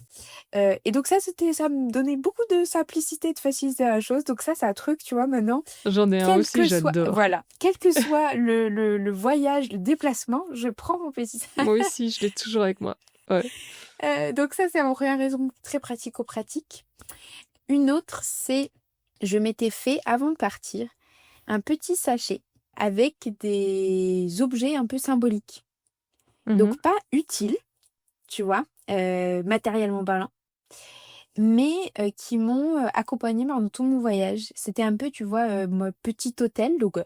et donc ça me donnait beaucoup de simplicité, de facilité à la chose, donc ça, c'est un truc, tu vois, maintenant, J'en ai un quel aussi, que soit j'adore. voilà, quel que soit le voyage, le déplacement, je prends mon petit sac. Moi aussi, je l'ai toujours avec moi. Ouais. Donc ça, c'est ma première raison très pratico-pratique. Une autre, c'est je m'étais fait, avant de partir, un petit sachet avec des objets un peu symboliques. Mmh. Donc pas utiles, tu vois, matériellement parlant, mais qui m'ont accompagnée pendant tout mon voyage. C'était un peu, tu vois, mon petit hôtel. Donc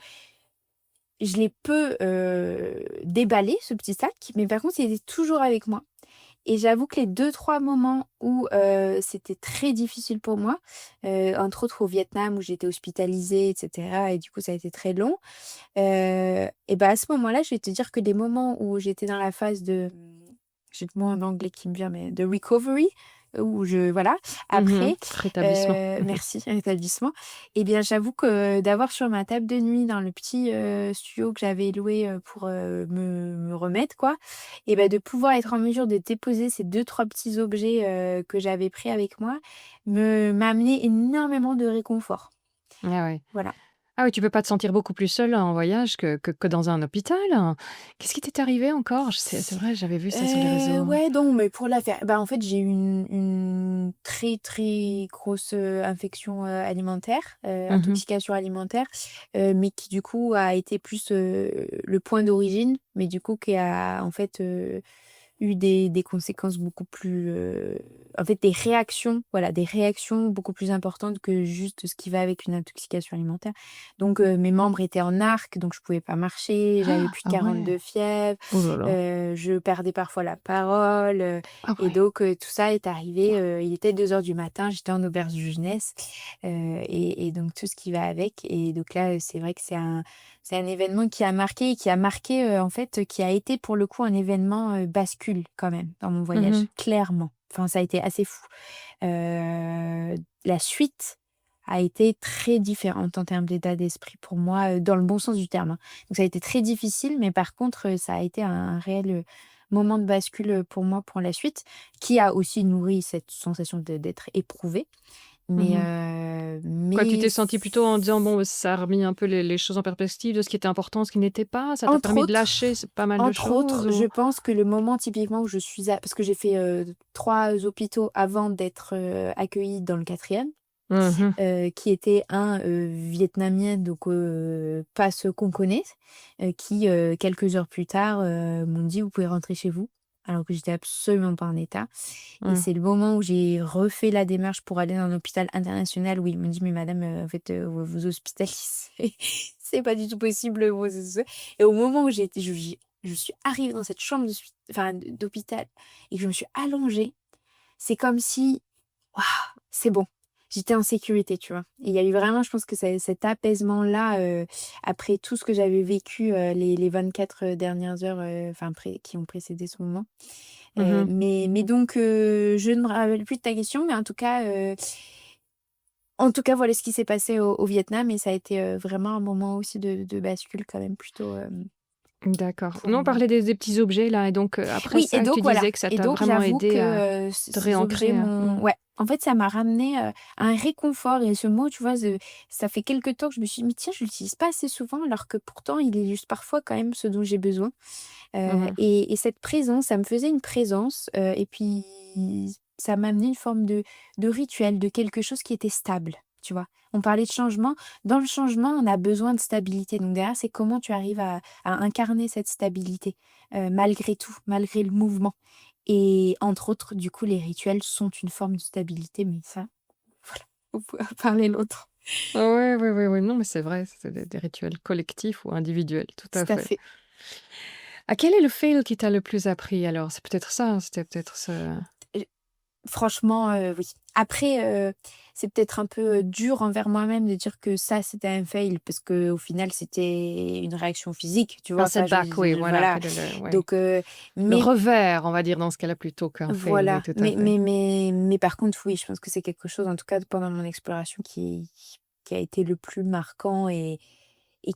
je l'ai peu déballé, ce petit sac, mais par contre, il était toujours avec moi. Et j'avoue que les 2-3 moments où c'était très difficile pour moi, entre autres au Vietnam où j'étais hospitalisée, et cetera, et du coup ça a été très long. Et bah, à ce moment-là, je vais te dire que les moments où j'étais dans la phase de, j'ai le mot en anglais qui me vient, mais de recovery, où voilà, Mhm. après, Rétablissement. merci, rétablissement. Et bien, j'avoue que d'avoir sur ma table de nuit dans le petit studio que j'avais loué pour me remettre, quoi, et ben de pouvoir être en mesure de déposer ces 2-3 petits objets que j'avais pris avec moi, m'a amené énormément de réconfort. Ah ouais. Voilà. Ah oui, tu peux pas te sentir beaucoup plus seule en voyage que dans un hôpital? Qu'est-ce qui t'est arrivé encore? C'est vrai, j'avais vu ça sur les réseaux. Ouais, non, mais pour la faire, bah, en fait, j'ai eu une très, très grosse, infection, alimentaire, Mhm. intoxication alimentaire, mais qui du coup a été plus, le point d'origine, mais du coup qui a en fait, eu des conséquences beaucoup plus, en fait des réactions, voilà, des réactions beaucoup plus importantes que juste ce qui va avec une intoxication alimentaire. Donc mes membres étaient en arc, donc je pouvais pas marcher, j'avais plus de Ah ouais. 42 fièvre, Oh là là. je perdais parfois la parole, Ah et ouais. donc tout ça est arrivé, il était 2 heures du matin, j'étais en auberge de jeunesse, et donc tout ce qui va avec, et donc là, c'est vrai que c'est un événement qui a marqué et qui a marqué, en fait, qui a été pour le coup un événement, bascule quand même dans mon voyage, Mhm. clairement. Enfin, ça a été assez fou. La suite a été très différente en termes d'état d'esprit pour moi, dans le bon sens du terme, hein. Donc ça a été très difficile, mais par contre, ça a été un réel, moment de bascule, pour moi pour la suite, qui a aussi nourri cette sensation d'être éprouvée. Mais, Mhm. Quoi, tu t'es sentie plutôt en disant: «Bon, ça a remis un peu les choses en perspective de ce qui était important, ce qui n'était pas»? Ça t'a entre permis de lâcher autres pas mal de entre choses autres, je ou? pense que le moment typiquement où je suis a parce que j'ai fait, 3 hôpitaux avant d'être, accueillie dans le quatrième, Mhm. qui était un, vietnamien, donc pas ceux qu'on connaît, qui, quelques heures plus tard, m'ont dit: «Vous pouvez rentrer chez vous», alors que j'étais absolument pas en état, et Mmh. c'est le moment où j'ai refait la démarche pour aller dans un hôpital international où ils m'ont dit: «Mais madame, en fait, vous hospitalisez, c'est pas du tout possible, et au moment où j'ai été je suis arrivée dans cette chambre d'hôpital et que je me suis allongée, c'est comme si waouh, c'est bon. J'étais en sécurité, tu vois? Et il y a eu vraiment, je pense que cet apaisement-là, après tout ce que j'avais vécu, les 24 dernières heures, enfin qui ont précédé ce moment. Mhm. Mais donc je ne me rappelle plus de ta question, mais en tout cas, voilà ce qui s'est passé au Vietnam, et ça a été, vraiment un moment aussi de bascule quand même plutôt, D'accord. pour Non, on moi. parlait des petits objets là et donc après Oui, et ça, tu donc voilà, disais que ça et t'a donc vraiment j'avoue aidé à que, te ces objets réancrer, m'ont, ouais, en fait, ça m'a ramené, un réconfort, et ce mot, tu vois, ça fait quelque temps que je me suis dit: «Mais tiens, je l'utilise pas assez souvent», alors que pourtant il illustre parfois quand même ce dont j'ai besoin, Mmh. et cette présence, ça me faisait une présence, et puis ça m'a amené une forme de rituel, de quelque chose qui était stable, tu vois? On parlait de changement. Dans le changement, on a besoin de stabilité, donc derrière, c'est comment tu arrives à incarner cette stabilité, malgré tout, malgré le mouvement, et entre autres, du coup, les rituels sont une forme de stabilité, mais ça, voilà, on pourra parler l'autre. Ouais, ouais, ouais, ouais, non, mais c'est vrai, c'est des rituels collectifs ou individuels, tout à Tout à fait. fait. Ah, quel est le fail qui t'a le plus appris alors? C'est peut-être ça, hein, c'était peut-être ce Franchement, oui. Après, c'est peut-être un peu, dur envers moi-même de dire que ça, c'était un fail, parce que au final, c'était une réaction physique, tu vois? un Enfin, setback, oui, voilà, voilà. quel est le ouais, Donc, le mais revers, on va dire dans ce cas-là plutôt qu'un fail, oui, voilà. tout à fait. Mais par contre, oui, je pense que c'est quelque chose, en tout cas pendant mon exploration, qui a été le plus marquant, et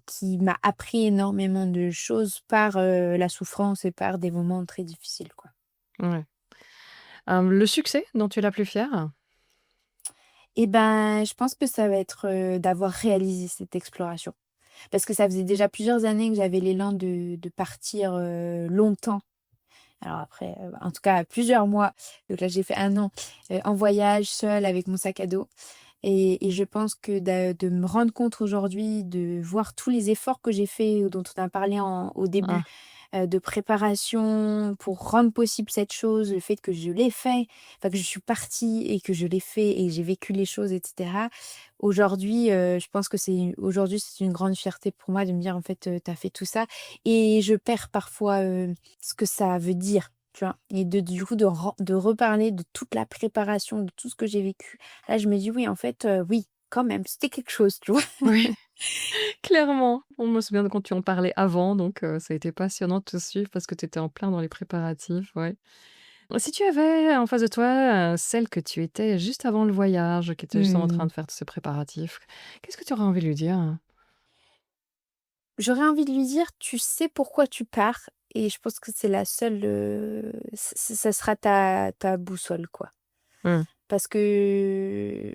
qui m'a appris énormément de choses par, la souffrance et par des moments très difficiles, quoi. Ouais. Le succès dont tu es la plus fière? Et ben, je pense que ça va être, d'avoir réalisé cette exploration. Parce que ça faisait déjà plusieurs années que j'avais l'élan de partir, longtemps. Alors après, en tout cas plusieurs mois. Donc là, j'ai fait 1 an, en voyage, seule, avec mon sac à dos, et je pense que de me rendre compte aujourd'hui, de voir tous les efforts que j'ai faits, dont on a parlé au début, Ah, de préparation pour rendre possible cette chose, le fait que je l'ai fait, enfin que je suis partie et que je l'ai fait et j'ai vécu les choses, et cetera. Aujourd'hui, je pense que c'est une grande fierté pour moi de me dire: «En fait, tu as fait tout ça», et je perds parfois, ce que ça veut dire. tu vois? Et du coup, de reparler de toute la préparation, de tout ce que j'ai vécu. Là, je me dis: «Oui, en fait, oui, quand même, c'était quelque chose», tu vois? Oui, clairement. On me souvient de quand tu en parlais avant, donc ça a été passionnant de te suivre parce que tu étais en plein dans les préparatifs, ouais. Si tu avais en face de toi, celle que tu étais juste avant le voyage, qui était justement en train Mmh. de faire tous ces préparatifs, qu'est-ce que tu aurais envie de lui dire? J'aurais envie de lui dire: «Tu sais pourquoi tu pars» et je pense que c'est la seule, ça sera ta boussole, quoi. Mmh. Parce que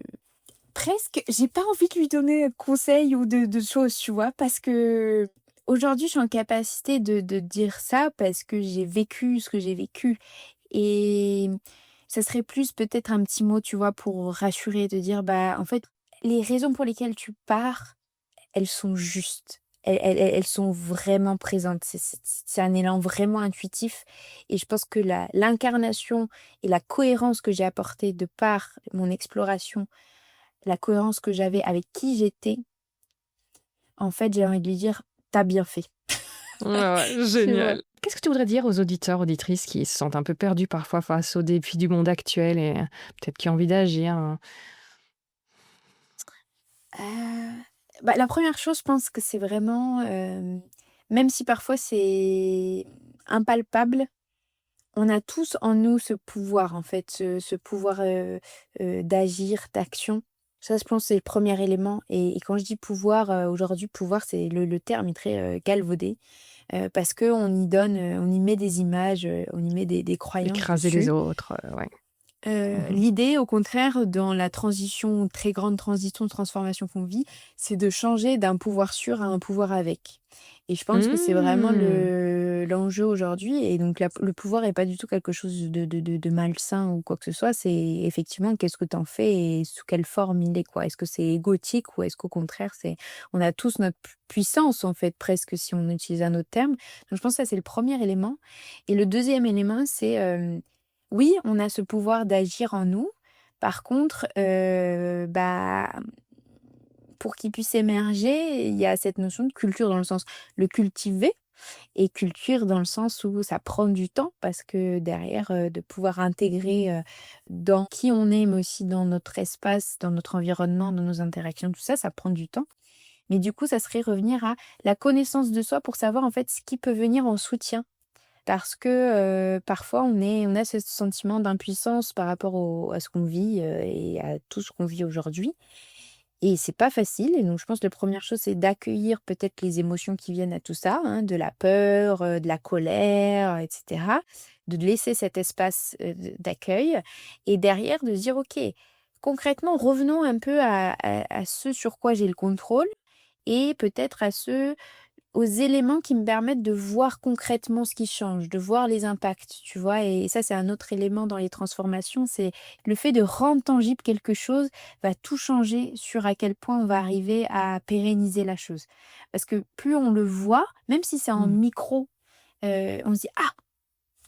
presque, j'ai pas envie de lui donner un conseil ou de choses, tu vois? Parce qu'aujourd'hui, je suis en capacité de dire ça parce que j'ai vécu ce que j'ai vécu et ça serait plus peut-être un petit mot, tu vois, pour rassurer, de dire: «Bah, en fait, les raisons pour lesquelles tu pars, elles sont justes. Elles sont vraiment présentes. C'est un élan vraiment intuitif et je pense que la l'incarnation et la cohérence que j'ai apportée de par mon exploration, la cohérence que j'avais avec qui j'étais, en fait, j'ai envie de lui dire: «Tu as bien fait». Ouais, ouais, Tu vois? génial. Qu'est-ce que tu voudrais dire aux auditeurs, auditrices qui se sentent un peu perdus parfois face aux défis du monde actuel et peut-être qui ont envie d'agir, hein? Bah, la première chose, je pense que c'est vraiment, même si parfois c'est impalpable, on a tous en nous ce pouvoir, en fait, ce pouvoir, d'agir, d'action. Ça, je pense, c'est le premier élément et quand je dis pouvoir, aujourd'hui, pouvoir, c'est le terme est très, galvaudé, parce qu'on y donne, on y met des images, on y met des croyances Écraser les dessus. autres, ouais. Mmh. L'idée, au contraire, dans la transition, très grande transition, transformation qu'on vit, c'est de changer d'un pouvoir sur à un pouvoir avec. Et je pense que c'est vraiment Mmh. l'enjeu aujourd'hui. Et donc, le pouvoir est pas du tout quelque chose de malsain ou quoi que ce soit. C'est effectivement qu'est-ce que tu en fais et sous quelle forme il est, quoi. Est-ce que c'est égotique ou est-ce qu'au contraire, on a tous notre puissance, en fait, presque, si on utilise un autre terme. Donc, je pense que ça, c'est le premier élément. Et le deuxième élément, c'est oui, on a ce pouvoir d'agir en nous. Par contre, bah, pour qu'il puisse émerger, il y a cette notion de culture dans le sens le cultiver et culture dans le sens où ça prend du temps parce que derrière, de pouvoir intégrer, dans qui on est, mais aussi dans notre espace, dans notre environnement, dans nos interactions, tout ça, ça prend du temps. Mais du coup, ça serait revenir à la connaissance de soi pour savoir, en fait, ce qui peut venir en soutien. Parce que, parfois on a ce sentiment d'impuissance par rapport à ce qu'on vit, et à tout ce qu'on vit aujourd'hui et c'est pas facile et donc je pense que la première chose, c'est d'accueillir peut-être les émotions qui viennent à tout ça, hein, de la peur, de la colère, et cetera. De laisser cet espace, d'accueil et derrière de se dire: «OK, concrètement, revenons un peu à ce sur quoi j'ai le contrôle et peut-être à ce aux éléments qui me permettent de voir concrètement ce qui change, de voir les impacts, tu vois? Et ça, c'est un autre élément dans les transformations, c'est le fait de rendre tangible quelque chose va tout changer sur à quel point on va arriver à pérenniser la chose. Parce que plus on le voit, même si c'est en Mmh. micro, on se dit: «Ah!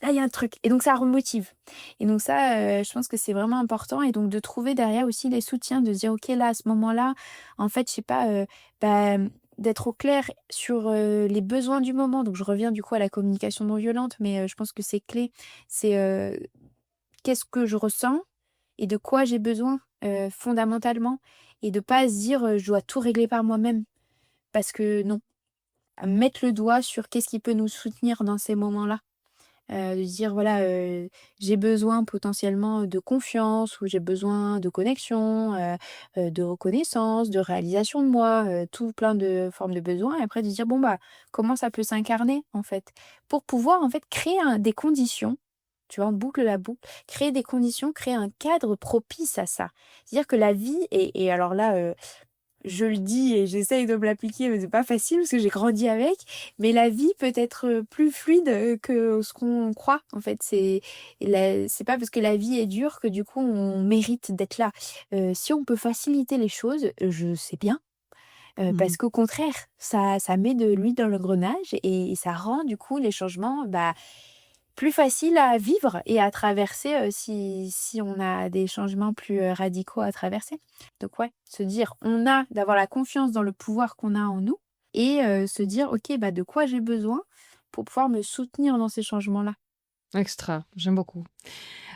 Là, il y a un truc» et donc ça remotive. Et donc ça, je pense que c'est vraiment important et donc de trouver derrière aussi les soutiens, de se dire: «OK, là, à ce moment-là, en fait, je sais pas, bah, d'être au clair sur, les besoins du moment». Donc je reviens du coup à la communication non violente, mais je pense que c'est clé. C'est, qu'est-ce que je ressens et de quoi j'ai besoin, fondamentalement et de pas se dire, «Je dois tout régler par moi-même» parce que non. Mettre le doigt sur qu'est-ce qui peut nous soutenir dans ces moments-là. De se dire voilà, j'ai besoin potentiellement de confiance ou j'ai besoin de connexion, de reconnaissance, de réalisation de moi, tout plein de formes de besoins et après de se dire: «Bon, bah, comment ça peut s'incarner, en fait?» Pour pouvoir, en fait, créer des conditions, tu vois? On boucle la boucle, créer des conditions, créer un cadre propice à ça. C'est-à-dire que la vie et alors là, je le dis et j'essaye de me l'appliquer, mais c'est pas facile parce que j'ai grandi avec. Mais la vie peut être, plus fluide, que ce qu'on croit. En fait, c'est pas parce que la vie est dure que du coup on mérite d'être là. Si on peut faciliter les choses, je sais bien, Mmh. parce qu'au contraire, ça met de l'huile dans l'engrenage et ça rend du coup les changements, bah, plus facile à vivre et à traverser, si on a des changements plus, radicaux à traverser. Donc ouais, se dire d'avoir la confiance dans le pouvoir qu'on a en nous et se dire: «OK, bah, de quoi j'ai besoin pour pouvoir me soutenir dans ces changements-là?» Extra, j'aime beaucoup.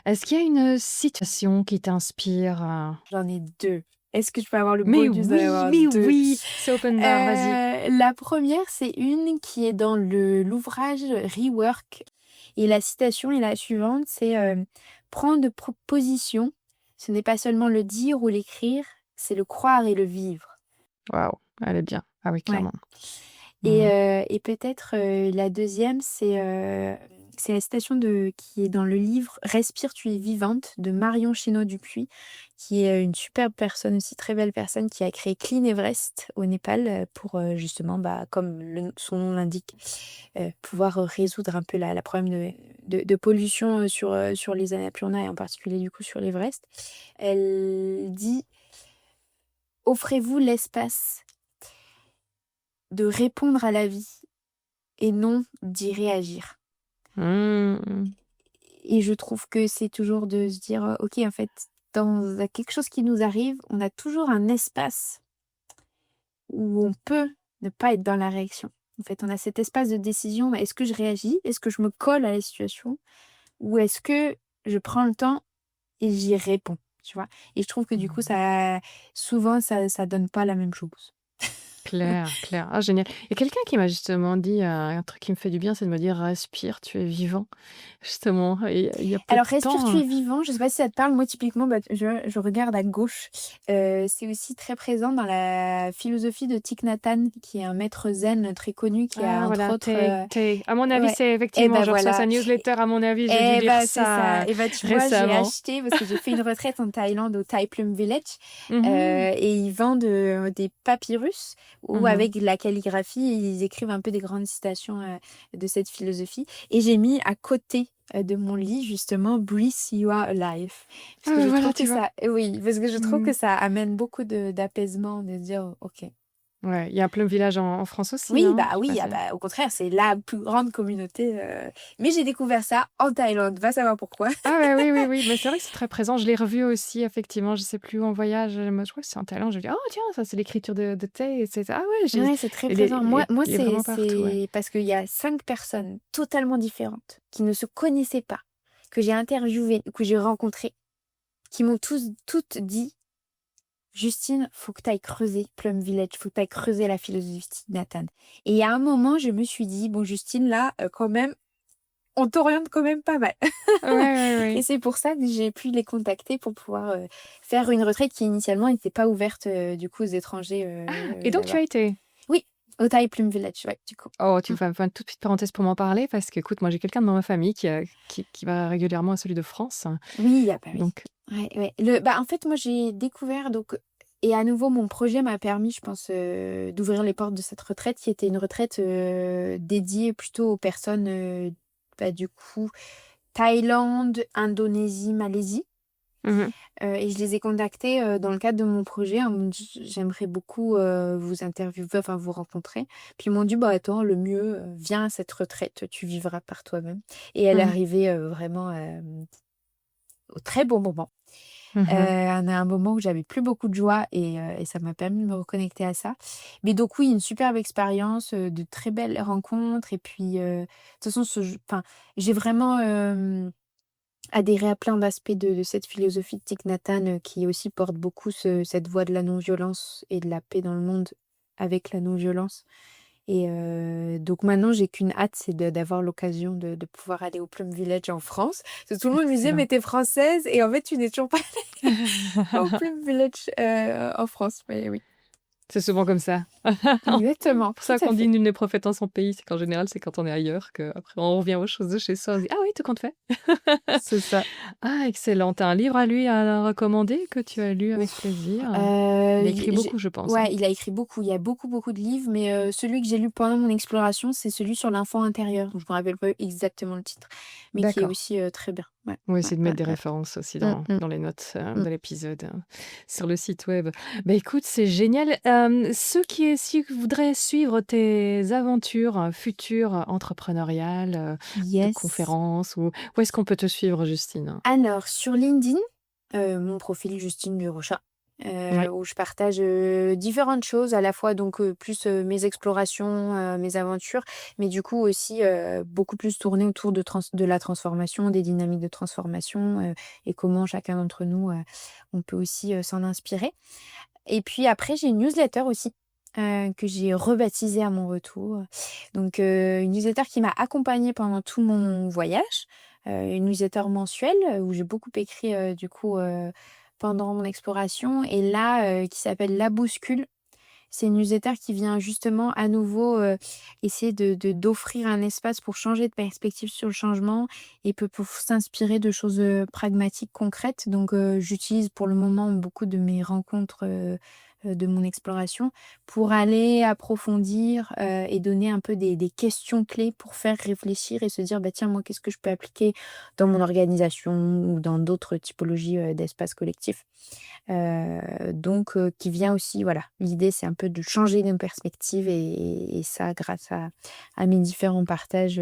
Est-ce qu'il y a une situation qui t'inspire? J'en ai 2. Est-ce que je peux avoir le Mais bonus d'en oui, avoir mais 2? oui, c'est open bar, vas-y. La première, c'est une qui est dans l'ouvrage Rework et la citation est la suivante, c'est, «Prendre position, ce n'est pas seulement le dire ou l'écrire, c'est le croire et le vivre». Waouh, elle est bien. Ah oui, Ouais. clairement. Mmh. Et peut-être, la deuxième, c'est la citation qui est dans le livre «Respire, tu es vivante» de Marion Chénaud-Dupuis, qui est, une superbe personne aussi, très belle personne, qui a créé Clean Everest au Népal, pour, justement, comme son nom l'indique, pouvoir, résoudre un peu la problème de pollution, sur les Annapurna et en particulier, du coup, sur l'Everest. Elle dit: «Offrez-vous l'espace de répondre à la vie et non d'y réagir». Mmh. Et je trouve que c'est toujours de se dire, «OK, en fait, dans quelque chose qui nous arrive, on a toujours un espace où on peut ne pas être dans la réaction». En fait, on a cet espace de décision, bah, est-ce que je réagis? Est-ce que je me colle à la situation? Ou est-ce que je prends le temps et j'y réponds? Tu vois? Et je trouve que du coup, souvent, ça donne pas la même chose. Clair, clair. Ah génial. Il y a quelqu'un qui m'a justement dit, un truc qui me fait du bien, c'est de me dire: «Respire, tu es vivant». Justement, et il y a peu de Alors, Respire, temps, tu es vivant, je sais pas si ça te parle. Moi, typiquement, bah, je regarde à gauche. C'est aussi très présent dans la philosophie de Thich Nhat Hanh, qui est un maître zen très connu, qui a ah entre voilà, autres, à mon avis, ouais, c'est et effectivement, ben je reçois sa voilà. newsletter, à mon avis, j'ai dû Et lire bah, c'est ça. ça, Et bah, tu vois, j'ai récemment. acheté parce que j'ai fait une retraite en Thaïlande au Thai Plum Village. Mmh. Et ils vendent, des papyrus où Mmh. avec la calligraphie, ils écrivent un peu des grandes citations, de cette philosophie. Et j'ai mis à côté, de mon lit justement «Breathe, you are alive». Parce Ah que bah, je voilà, trouve que tu vois? ça oui, parce que je trouve Mmh. que ça amène beaucoup d'apaisement, de se dire: «OK». Ouais, il y a un Plum Village en France aussi, Oui, hein? bah Je sais pas oui, si ah bah, au contraire, c'est la plus grande communauté, mais j'ai découvert ça en Thaïlande, va savoir pourquoi. ah ouais, oui, oui, oui, mais c'est vrai que c'est très présent. Je l'ai revu aussi effectivement, je sais plus où en voyage, moi je crois que c'est en Thaïlande, je dis: «Oh tiens, ça c'est l'écriture de Thé et c'est ah ouais, j'ai» Ouais, c'est très présent. il est Moi, il est c'est vraiment partout, ouais. c'est parce qu'il y a 5 personnes totalement différentes qui ne se connaissaient pas, que j'ai interviewées, que j'ai rencontrées, qui m'ont toutes dit: «Justine, faut que tu ailles creuser Plum Village, faut que tu ailles creuser la philosophie de Nathan». Et il y a un moment, je me suis dit: «Bon Justine, là, quand même, on t'oriente quand même pas mal». Ouais, ouais, Et ouais. c'est pour ça que j'ai pu les contacter pour pouvoir, faire une retraite qui initialement n'était pas ouverte, du coup aux étrangers, Ah et donc tu là-bas. as été? Oui, au Thai Plum Village, ouais, du coup. Oh, tu Mmh. vas faire une toute petite parenthèse pour m'en parler parce qu'écoute, moi j'ai quelqu'un dans ma famille qui va régulièrement à celui de France, Oui, ah bah oui. donc Ouais, ouais. En fait, moi, j'ai découvert donc et à nouveau, mon projet m'a permis, je pense, d'ouvrir les portes de cette retraite qui était une retraite, dédiée plutôt aux personnes, du coup, Thaïlande, Indonésie, Malaisie. mmh. Et je les ai contactés, dans le cadre de mon projet en me dis: «J'aimerais beaucoup, vous interviewer, enfin vous rencontrer». Puis ils m'ont dit: «Bah attends, le mieux, viens à cette retraite, tu vivras par toi-même». Et elle est Mmh. arrivée, vraiment, au très bon moment. Mmh. À un moment où j'avais plus beaucoup de joie et ça m'a permis de me reconnecter à ça. Mais donc oui, une superbe expérience, de très belles rencontres et puis, de toute façon j'ai vraiment, adhérer à plein d'aspects de cette philosophie de Thich Nhat Hanh, qui aussi porte beaucoup cette voie de la non-violence et de la paix dans le monde avec la non-violence. Et donc maintenant, j'ai qu'une hâte, c'est d'avoir l'occasion de pouvoir aller au Plum Village en France. Parce que tout le monde me disait: Excellent. «Mais tu française et en fait, tu n'es toujours pas au Plum Village, en France». Mais oui, C'est souvent comme ça. exactement, Pour tout ça à qu'on dit fait. nul n'est prophète en son pays, c'est qu'en général, c'est quand on est ailleurs qu'après on revient aux choses de chez soi, on se dit: «Ah oui, tout compte fait». C'est ça. Ah excellent, tu as un livre à lui à recommander que tu as lu avec Ouf, plaisir? Il a écrit il j'ai beaucoup, je pense, hein? ouais, il a écrit beaucoup, il y a beaucoup, beaucoup de livres, mais celui que j'ai lu pendant mon exploration, c'est celui sur l'enfant intérieur. Je me rappelle pas exactement le titre, mais qui est D'accord. aussi, très bien. Ouais, On va ouais, essayer de ouais, mettre des ouais. références aussi Mmh, mmh, dans les notes, mmh. de l'épisode, sur le site web. Bah, écoute, c'est génial. Ceux qui voudraient suivre tes aventures, futures, entrepreneuriales, de Yes. conférences ou où est-ce qu'on peut te suivre, Justine? Alors sur LinkedIn, mon profil Justine Durocher, où je partage différentes choses, à la fois donc plus mes explorations, mes aventures, mais du coup aussi beaucoup plus tourné autour de la transformation, des dynamiques de transformation et comment chacun d'entre nous, on peut aussi s'en inspirer. Et puis après, j'ai une newsletter aussi. Que j'ai rebaptisée à mon retour. Donc, une newsletter qui m'a accompagnée pendant tout mon voyage. Une newsletter mensuelle où j'ai beaucoup écrit du coup pendant mon exploration. Et là, qui s'appelle La Bouscule. C'est une newsletter qui vient justement à nouveau essayer d'offrir un espace pour changer de perspective sur le changement et pour s'inspirer de choses pragmatiques, concrètes. Donc, j'utilise pour le moment beaucoup de mes rencontres de mon exploration pour aller approfondir et donner un peu des questions clés pour faire réfléchir et se dire, bah tiens, moi, qu'est-ce que je peux appliquer dans mon organisation ou dans d'autres typologies d'espaces collectifs. Donc, qui vient aussi, voilà, l'idée c'est un peu de changer nos perspectives et ça grâce à mes différents partages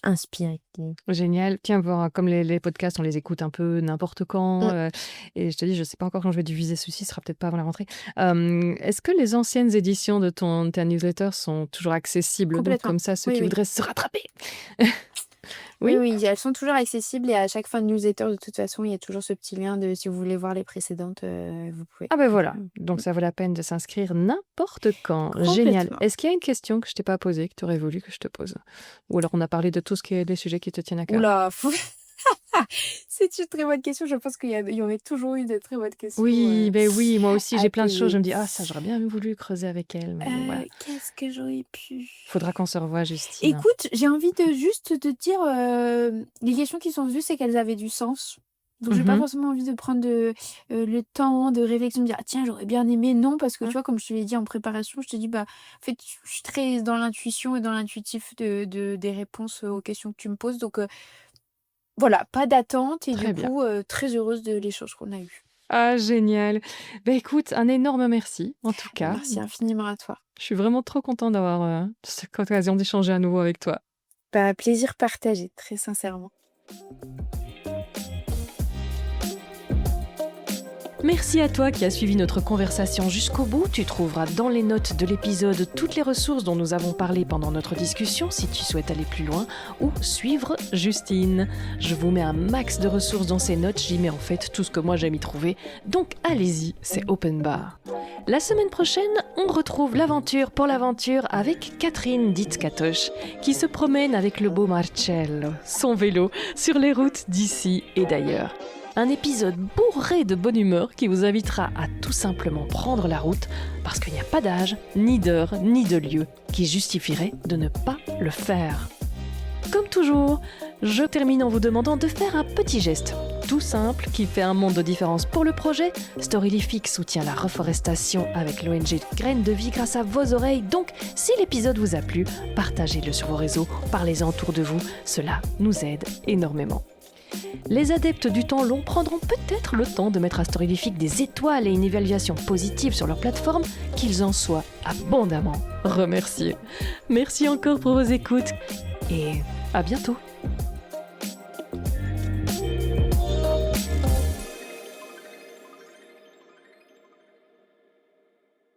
inspirés. Génial. Tiens, voir, comme les podcasts, on les écoute un peu n'importe quand. Et je te dis, je ne sais pas encore quand je vais diffuser ceci, ce sera peut-être pas avant la rentrée. Est-ce que les anciennes éditions de ta newsletter sont toujours accessibles? Donc, Complètement. comme ça, ceux Oui, qui oui. voudraient se rattraper. Oui, Oui. oui, elles sont toujours accessibles et à chaque fin de newsletter, de toute façon, il y a toujours ce petit lien de si vous voulez voir les précédentes, vous pouvez. Ah ben voilà, donc ça vaut la peine de s'inscrire n'importe quand. Génial. Complètement. Est-ce qu'il y a une question que je t'ai pas posée, que tu aurais voulu que je te pose? Ou alors on a parlé de tout ce qui est des sujets qui te tiennent à cœur? Oula, c'est une très bonne question. Je pense qu'il y aurait toujours eu de très bonnes questions. Oui, ben oui, moi aussi à j'ai plein de choses. Je me dis, poser. ça j'aurais bien voulu creuser avec elle. Mais bon, voilà. Qu'est-ce que j'aurais pu... Faudra qu'on se revoie, Justine. Écoute, j'ai envie de juste te dire, les questions qui sont venues, c'est qu'elles avaient du sens. Donc, j'ai pas forcément envie de prendre le temps de réflexion, de dire, ah, tiens, j'aurais bien aimé. Non, parce que tu vois, comme je te l'ai dit en préparation, je te dis, bah, en fait, je suis très dans l'intuition et dans l'intuitif des réponses aux questions que tu me poses. Donc, voilà, pas d'attente et Très du bien. coup, très heureuse de l'échange qu'on a eu. Ah, génial. Ben écoute, un énorme merci, en tout cas. Merci infiniment à toi. Je suis vraiment trop contente d'avoir cette occasion d'échanger à nouveau avec toi. Bah, plaisir partagé, très sincèrement. Merci à toi qui as suivi notre conversation jusqu'au bout. Tu trouveras dans les notes de l'épisode toutes les ressources dont nous avons parlé pendant notre discussion si tu souhaites aller plus loin ou suivre Justine. Je vous mets un max de ressources dans ces notes, j'y mets en fait tout ce que moi j'aime y trouver. Donc allez-y, c'est open bar. La semaine prochaine, on retrouve l'aventure pour l'aventure avec Catherine dite Katoche qui se promène avec le beau Marcello, son vélo, sur les routes d'ici et d'ailleurs. Un épisode bourré de bonne humeur qui vous invitera à tout simplement prendre la route parce qu'il n'y a pas d'âge, ni d'heure, ni de lieu qui justifierait de ne pas le faire. Comme toujours, je termine en vous demandant de faire un petit geste tout simple qui fait un monde de différence pour le projet. Storylific soutient la reforestation avec l'ONG Graines de Vie grâce à vos oreilles. Donc, si l'épisode vous a plu, partagez-le sur vos réseaux, parlez-en autour de vous, cela nous aide énormément. Les adeptes du temps long prendront peut-être le temps de mettre à Storylific des étoiles et une évaluation positive sur leur plateforme, qu'ils en soient abondamment remerciés. Merci encore pour vos écoutes et à bientôt.